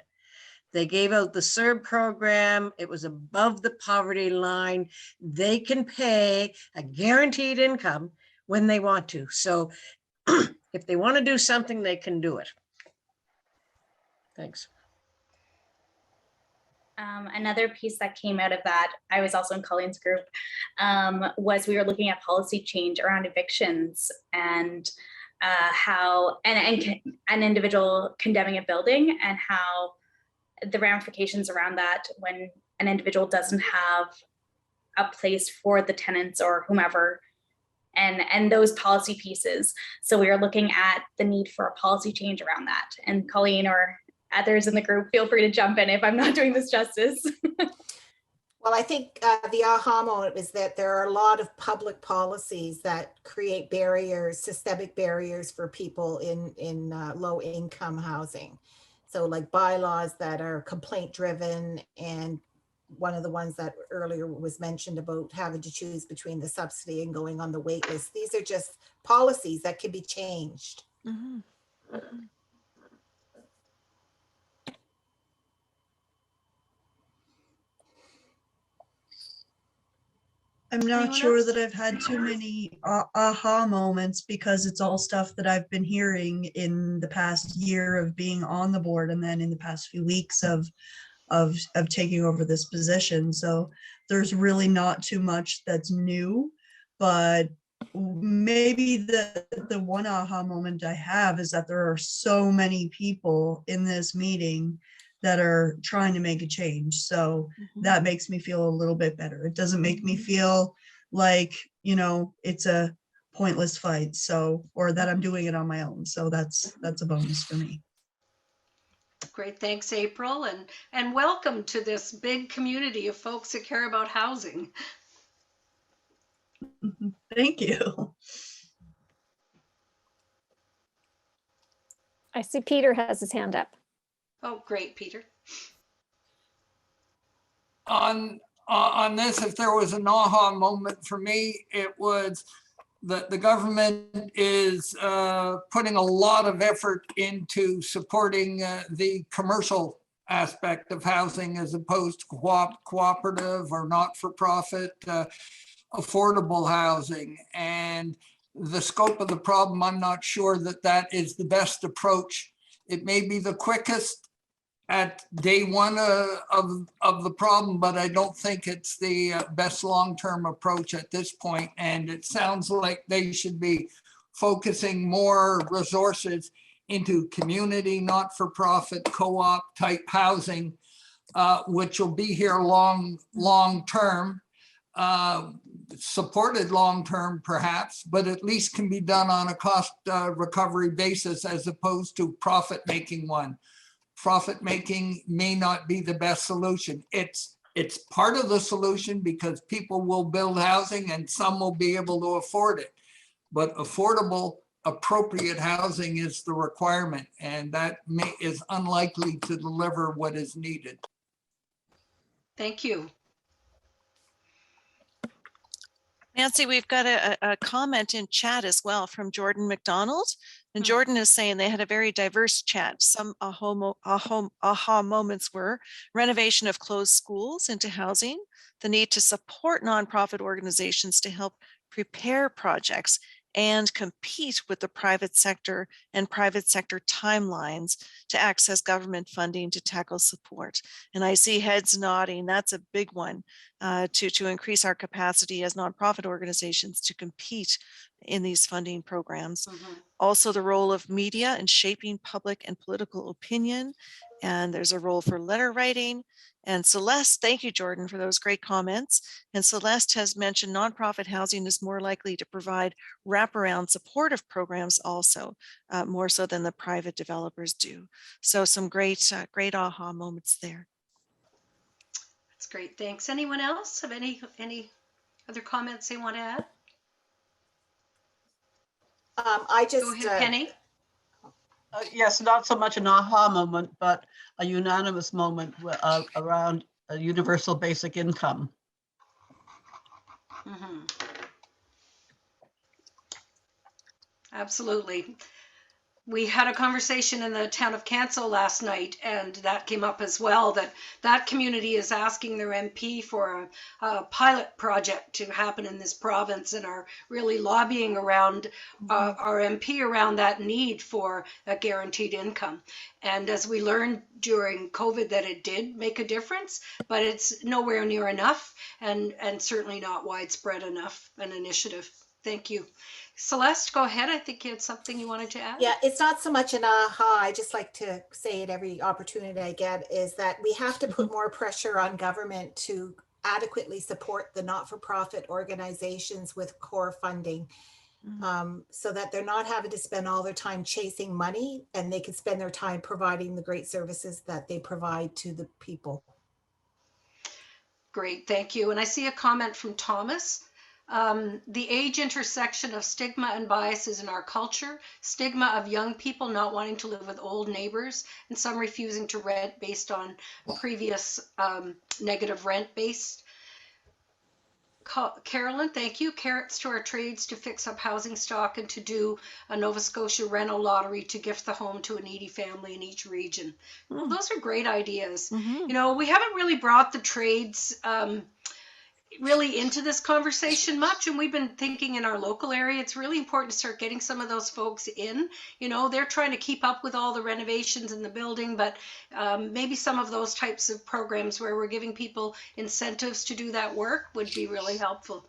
They gave out the CERB program. It was above the poverty line. They can pay a guaranteed income when they want to. So if they want to do something, they can do it. Thanks. Another piece that came out of that, I was also in Colleen's group, was we were looking at policy change around evictions and how an individual condemning a building and how the ramifications around that when an individual doesn't have a place for the tenants or whomever, and those policy pieces. So we are looking at the need for a policy change around that. And Colleen or others in the group, feel free to jump in if I'm not doing this justice. Well, I think the aha moment is that there are a lot of public policies that create barriers, systemic barriers for people in low income housing. So like bylaws that are complaint driven, and one of the ones that earlier was mentioned about having to choose between the subsidy and going on the wait list. These are just policies that can be changed. Mhm. I'm not Anyone sure else? that I've had too many aha moments, because it's all stuff that I've been hearing in the past year of being on the board, and then in the past few weeks of taking over this position. So there's really not too much that's new, but maybe the one aha moment I have is that there are so many people in this meeting that are trying to make a change. So that makes me feel a little bit better. It doesn't make me feel like, you know, it's a pointless fight, so, or that I'm doing it on my own. So that's a bonus for me. Great, thanks, April, and welcome to this big community of folks that care about housing. Thank you. I see Peter has his hand up. Oh, great, Peter. On this, if there was an aha moment for me, it was that the government is putting a lot of effort into supporting the commercial aspect of housing as opposed to cooperative or not-for-profit affordable housing. And the scope of the problem, I'm not sure that that is the best approach. It may be the quickest at day one of the problem, but I don't think it's the best long-term approach at this point. And it sounds like they should be focusing more resources into community, not-for-profit, co-op type housing, which will be here long-term, supported long-term perhaps, but at least can be done on a cost recovery basis as opposed to profit-making one. Profit-making may not be the best solution. It's part of the solution because people will build housing and some will be able to afford it. But affordable, appropriate housing is the requirement, and that is unlikely to deliver what is needed. Thank you. Nancy, we've got a comment in chat as well from Jordan McDonald. And Jordan is saying they had a very diverse chat. Some aha moments were renovation of closed schools into housing, the need to support nonprofit organizations to help prepare projects and compete with the private sector and private sector timelines to access government funding to tackle support. And I see heads nodding. That's a big one to increase our capacity as nonprofit organizations to compete in these funding programs. Also the role of media in shaping public and political opinion. And there's a role for letter writing. And Celeste, thank you, Jordan, for those great comments. And Celeste has mentioned nonprofit housing is more likely to provide wraparound supportive programs also, more so than the private developers do. So some great aha moments there. That's great, thanks. Anyone else have any other comments they want to add? I just Go ahead, Penny. Yes, not so much an aha moment, but a unanimous moment around a universal basic income. Absolutely. We had a conversation in the town of Canso last night, and that came up as well, that community is asking their MP for a pilot project to happen in this province, and are really lobbying around our MP around that need for a guaranteed income. And as we learned during COVID, that it did make a difference, but it's nowhere near enough, and certainly not widespread enough an initiative. Thank you. Celeste, go ahead. I think you had something you wanted to add. Yeah, it's not so much an aha. I just like to say it every opportunity I get, is that we have to put more pressure on government to adequately support the not-for-profit organizations with core funding, so that they're not having to spend all their time chasing money, and they can spend their time providing the great services that they provide to the people. Great, thank you. And I see a comment from Thomas. The age intersection of stigma and biases in our culture, stigma of young people not wanting to live with old neighbors, and some refusing to rent based on previous negative rent-based. Carolyn, thank you. Carrots to our trades to fix up housing stock and to do a Nova Scotia rental lottery to gift the home to a needy family in each region. Well, those are great ideas. You know, we haven't really brought the trades really into this conversation much, and we've been thinking in our local area it's really important to start getting some of those folks in. You know, they're trying to keep up with all the renovations in the building, but maybe some of those types of programs where we're giving people incentives to do that work would be really helpful.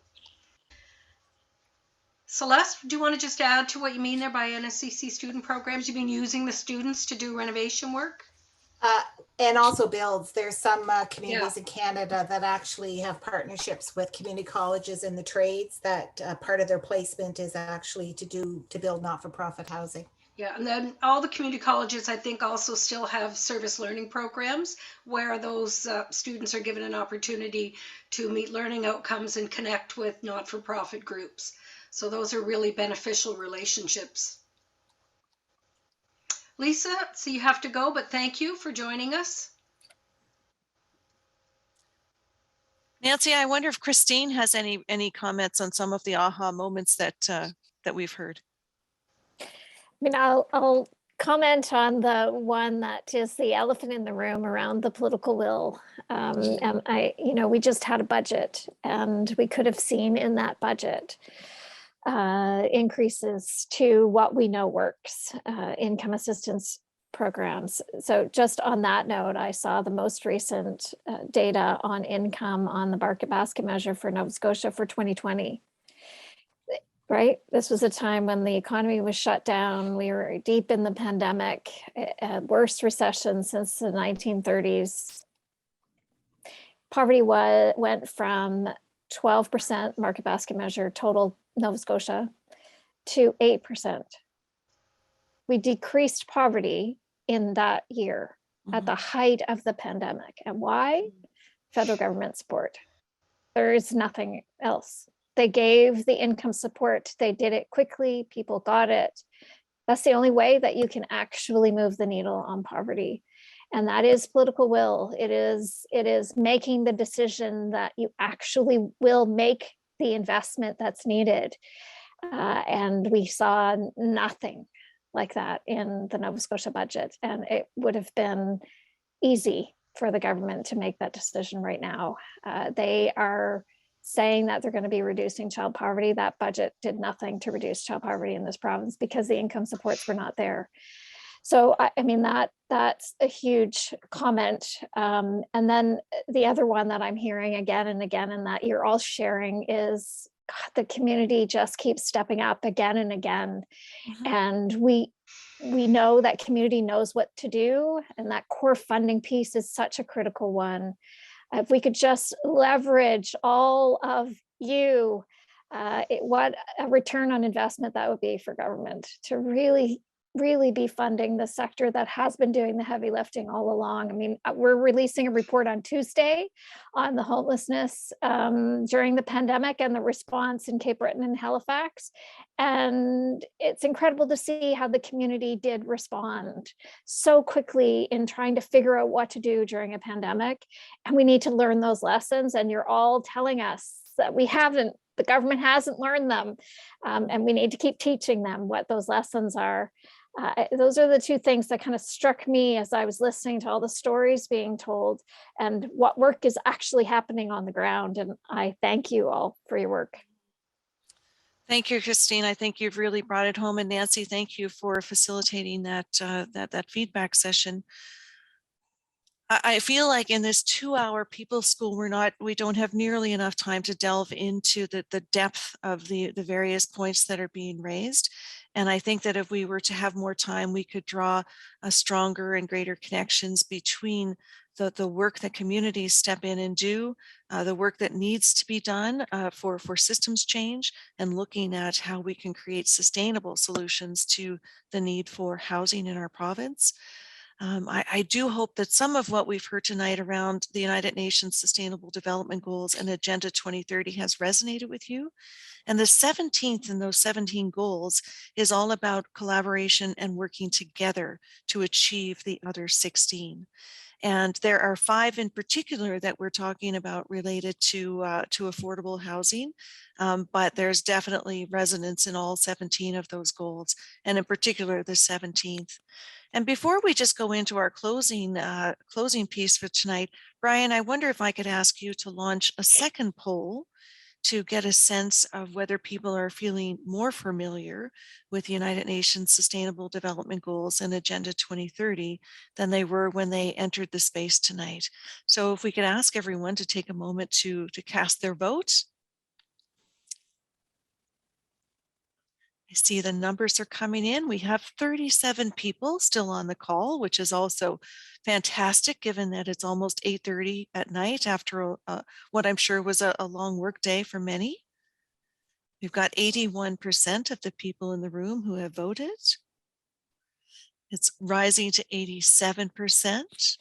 Celeste, do you want to just add to what you mean there by NSCC student programs? You mean using the students to do renovation work? And also builds. There's some communities in Canada that actually have partnerships with community colleges in the trades that part of their placement is actually to build not-for-profit housing. Yeah, and then all the community colleges, I think, also still have service learning programs where those students are given an opportunity to meet learning outcomes and connect with not-for-profit groups. So those are really beneficial relationships. Lisa, so you have to go, but thank you for joining us. Nancy, I wonder if Christine has any comments on some of the aha moments that that we've heard. I mean, I'll comment on the one that is the elephant in the room around the political will. And we just had a budget, and we could have seen in that budget increases to what we know works, income assistance programs. So just on that note, I saw the most recent data on income on the market basket measure for Nova Scotia for 2020. Right? This was a time when the economy was shut down. We were deep in the pandemic, worst recession since the 1930s. Poverty went from 12% market basket measure total Nova Scotia to 8%. We decreased poverty in that year at the height of the pandemic. And why? Federal government support. There is nothing else. They gave the income support. They did it quickly. People got it. That's the only way that you can actually move the needle on poverty. And that is political will. It is making the decision that you actually will make the investment that's needed. And we saw nothing like that in the Nova Scotia budget. And it would have been easy for the government to make that decision right now. They are saying that they're going to be reducing child poverty. That budget did nothing to reduce child poverty in this province because the income supports were not there. So, I mean, that's a huge comment. And then the other one that I'm hearing again and again, and that you're all sharing is, God, the community just keeps stepping up again and again. And we know that community knows what to do. And that core funding piece is such a critical one. If we could just leverage all of you, what a return on investment that would be for government to really be funding the sector that has been doing the heavy lifting all along. I mean, we're releasing a report on Tuesday on the homelessness during the pandemic and the response in Cape Breton and Halifax. And it's incredible to see how the community did respond so quickly in trying to figure out what to do during a pandemic. And we need to learn those lessons. And you're all telling us that the government hasn't learned them. And we need to keep teaching them what those lessons are. Those are the two things that kind of struck me as I was listening to all the stories being told and what work is actually happening on the ground. And I thank you all for your work. Thank you, Christine. I think you've really brought it home. And Nancy, thank you for facilitating that feedback session. I feel like in this 2-hour people school, we don't have nearly enough time to delve into the depth of the various points that are being raised. And I think that if we were to have more time, we could draw a stronger and greater connections between the work that communities step in and do, the work that needs to be done for systems change, and looking at how we can create sustainable solutions to the need for housing in our province. I do hope that some of what we've heard tonight around the United Nations Sustainable Development Goals and Agenda 2030 has resonated with you. And the 17th in those 17 goals is all about collaboration and working together to achieve the other 16. And there are 5 in particular that we're talking about related to affordable housing, but there's definitely resonance in all 17 of those goals, and in particular the 17th. And before we just go into our closing piece for tonight, Brian, I wonder if I could ask you to launch a second poll to get a sense of whether people are feeling more familiar with the United Nations Sustainable Development Goals and Agenda 2030 than they were when they entered the space tonight. So if we could ask everyone to take a moment to cast their vote. I see the numbers are coming in. We have 37 people still on the call, which is also fantastic given that it's almost 8:30 at night after what I'm sure was a long work day for many. We've got 81% of the people in the room who have voted. It's rising to 87%.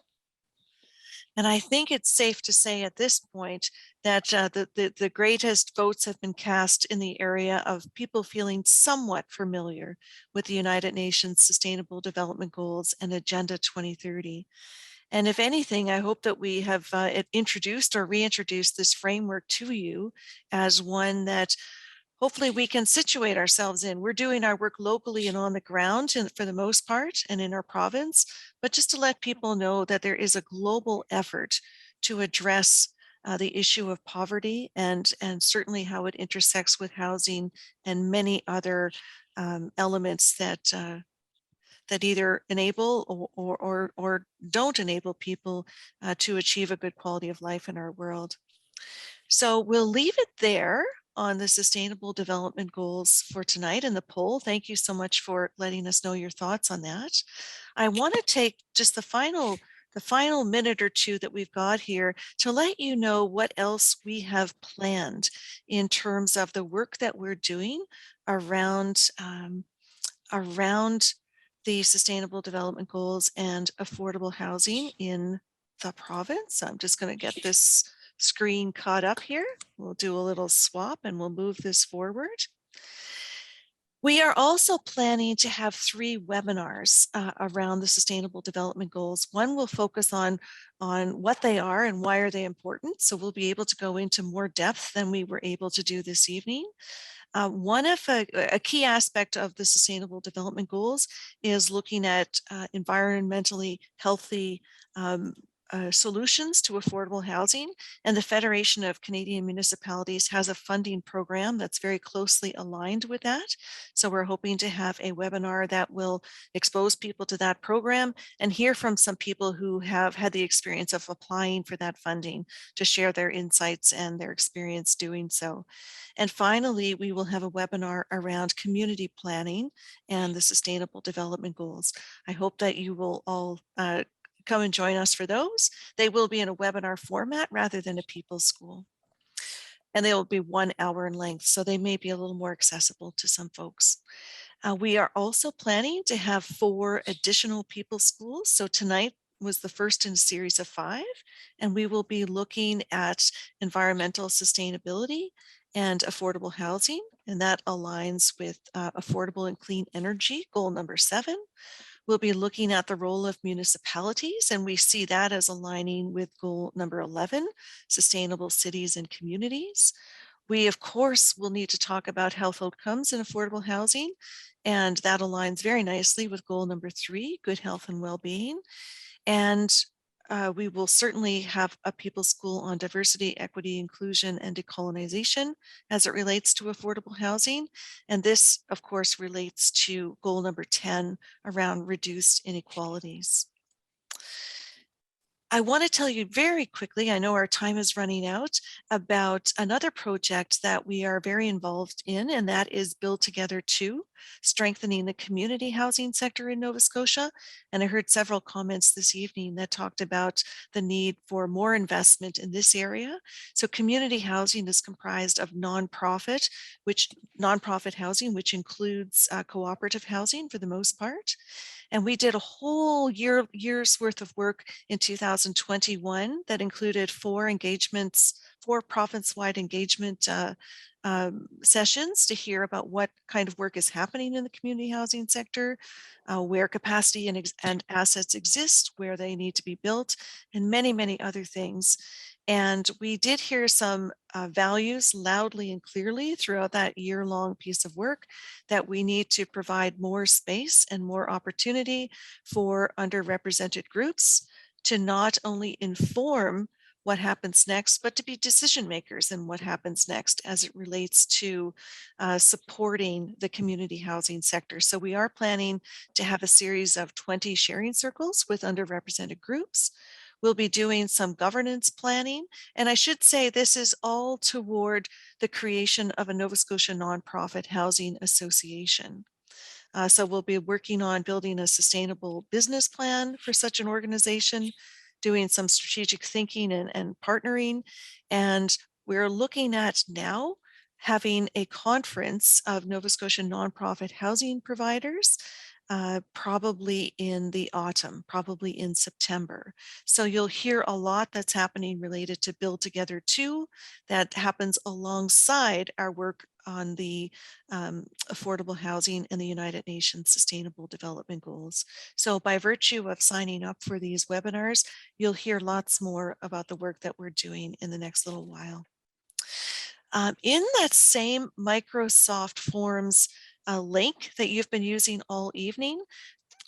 And I think it's safe to say at this point that the greatest votes have been cast in the area of people feeling somewhat familiar with the United Nations Sustainable Development Goals and Agenda 2030. And if anything, I hope that we have introduced or reintroduced this framework to you as one that hopefully we can situate ourselves in. We're doing our work locally and on the ground for the most part and in our province, but just to let people know that there is a global effort to address the issue of poverty and certainly how it intersects with housing and many other elements that that either enable or don't enable people to achieve a good quality of life in our world. So we'll leave it there on the Sustainable Development Goals for tonight in the poll. Thank you so much for letting us know your thoughts on that. I want to take just the final minute or two that we've got here to let you know what else we have planned in terms of the work that we're doing around the Sustainable Development Goals and affordable housing in the province. I'm just going to get this screen caught up here. We'll do a little swap and we'll move this forward. We are also planning to have 3 webinars around the Sustainable Development Goals. One will focus on what they are and why are they important. So we'll be able to go into more depth than we were able to do this evening. One of a key aspect of the Sustainable Development Goals is looking at environmentally healthy solutions to affordable housing. And the Federation of Canadian Municipalities has a funding program that's very closely aligned with that. So we're hoping to have a webinar that will expose people to that program and hear from some people who have had the experience of applying for that funding to share their insights and their experience doing so. And finally, we will have a webinar around community planning and the Sustainable Development Goals. I hope that you will all come and join us for those. They will be in a webinar format rather than a people school. And they will be 1 hour in length, so they may be a little more accessible to some folks. We are also planning to have 4 additional people schools. So tonight was the first in a series of 5, and we will be looking at environmental sustainability and affordable housing, and that aligns with affordable and clean energy, goal number 7. We'll be looking at the role of municipalities, and we see that as aligning with goal number 11, sustainable cities and communities. We, of course, will need to talk about health outcomes in affordable housing, and that aligns very nicely with goal number 3, good health and well-being. And we will certainly have a People's School on diversity, equity, inclusion, and decolonization as it relates to affordable housing. And this, of course, relates to goal number 10 around reduced inequalities. I want to tell you very quickly, I know our time is running out, about another project that we are very involved in, and that is Build Together 2, strengthening the community housing sector in Nova Scotia. And I heard several comments this evening that talked about the need for more investment in this area. So community housing is comprised of nonprofit housing, which includes cooperative housing for the most part. And we did a whole year's worth of work in 2021 that included 4 province-wide engagement sessions to hear about what kind of work is happening in the community housing sector, where capacity and assets exist, where they need to be built, and many, many other things. And we did hear some values loudly and clearly throughout that year-long piece of work, that we need to provide more space and more opportunity for underrepresented groups to not only inform what happens next, but to be decision makers in what happens next as it relates to supporting the community housing sector. So we are planning to have a series of 20 sharing circles with underrepresented groups. We'll be doing some governance planning. And I should say this is all toward the creation of a Nova Scotia nonprofit housing association. So we'll be working on building a sustainable business plan for such an organization, doing some strategic thinking and partnering. And we're looking at now having a conference of Nova Scotia nonprofit housing providers, probably in the autumn, probably in September. So you'll hear a lot that's happening related to Build Together 2 that happens alongside our work on the affordable housing and the United Nations Sustainable Development Goals. So by virtue of signing up for these webinars, you'll hear lots more about the work that we're doing in the next little while. In that same Microsoft Forms link that you've been using all evening,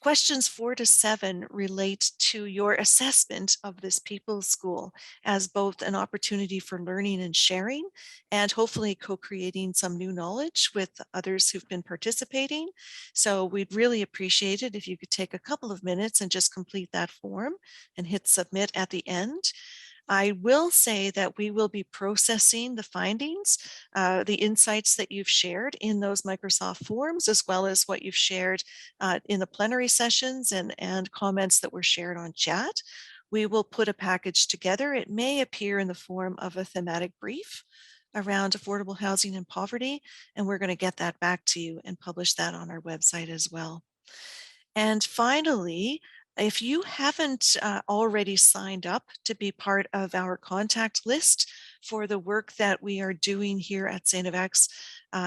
questions 4 to 7 relate to your assessment of this People's School as both an opportunity for learning and sharing, and hopefully co-creating some new knowledge with others who've been participating. So we'd really appreciate it if you could take a couple of minutes and just complete that form and hit submit at the end. I will say that we will be processing the findings, the insights that you've shared in those Microsoft forms, as well as what you've shared in the plenary sessions and comments that were shared on chat. We will put a package together. It may appear in the form of a thematic brief around affordable housing and poverty, and we're going to get that back to you and publish that on our website as well. And finally, if you haven't already signed up to be part of our contact list for the work that we are doing here at St. FX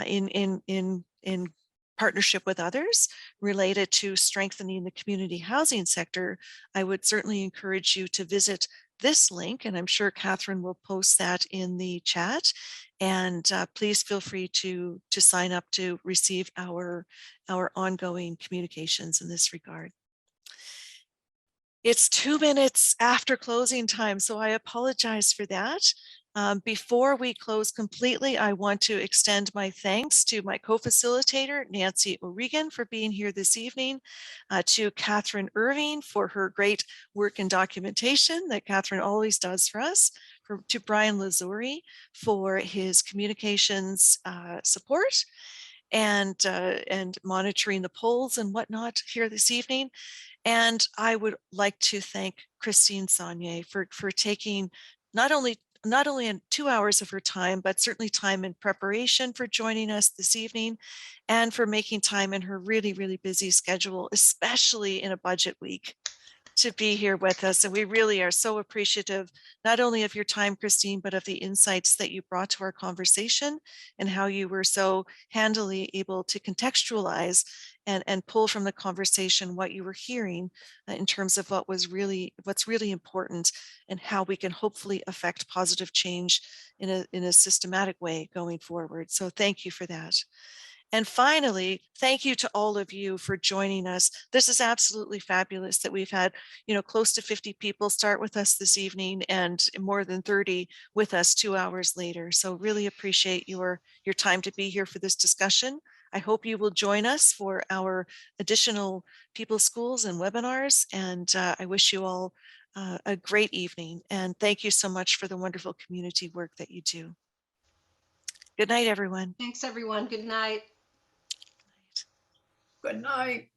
in partnership with others related to strengthening the community housing sector, I would certainly encourage you to visit this link, and I'm sure Catherine will post that in the chat. And please feel free to sign up to receive our ongoing communications in this regard. It's 2 minutes after closing time, so I apologize for that. Before we close completely, I want to extend my thanks to my co-facilitator, Nancy O'Regan, for being here this evening, to Catherine Irving for her great work and documentation that Catherine always does for us, to Brian Lazuri for his communications support and monitoring the polls and whatnot here this evening. And I would like to thank Christine Saunier for taking not only in 2 hours of her time, but certainly time in preparation for joining us this evening, and for making time in her really, really busy schedule, especially in a budget week. to be here with us. And we really are so appreciative, not only of your time, Christine, but of the insights that you brought to our conversation and how you were so handily able to contextualize and pull from the conversation what you were hearing in terms of what's really important and how we can hopefully affect positive change in a systematic way going forward. So thank you for that. And finally, thank you to all of you for joining us. This is absolutely fabulous that we've had, close to 50 people start with us this evening and more than 30 with us 2 hours later. So really appreciate your time to be here for this discussion. I hope you will join us for our additional People Schools and webinars. And I wish you all a great evening. And thank you so much for the wonderful community work that you do. Good night, everyone. Thanks, everyone. Good night. Good night.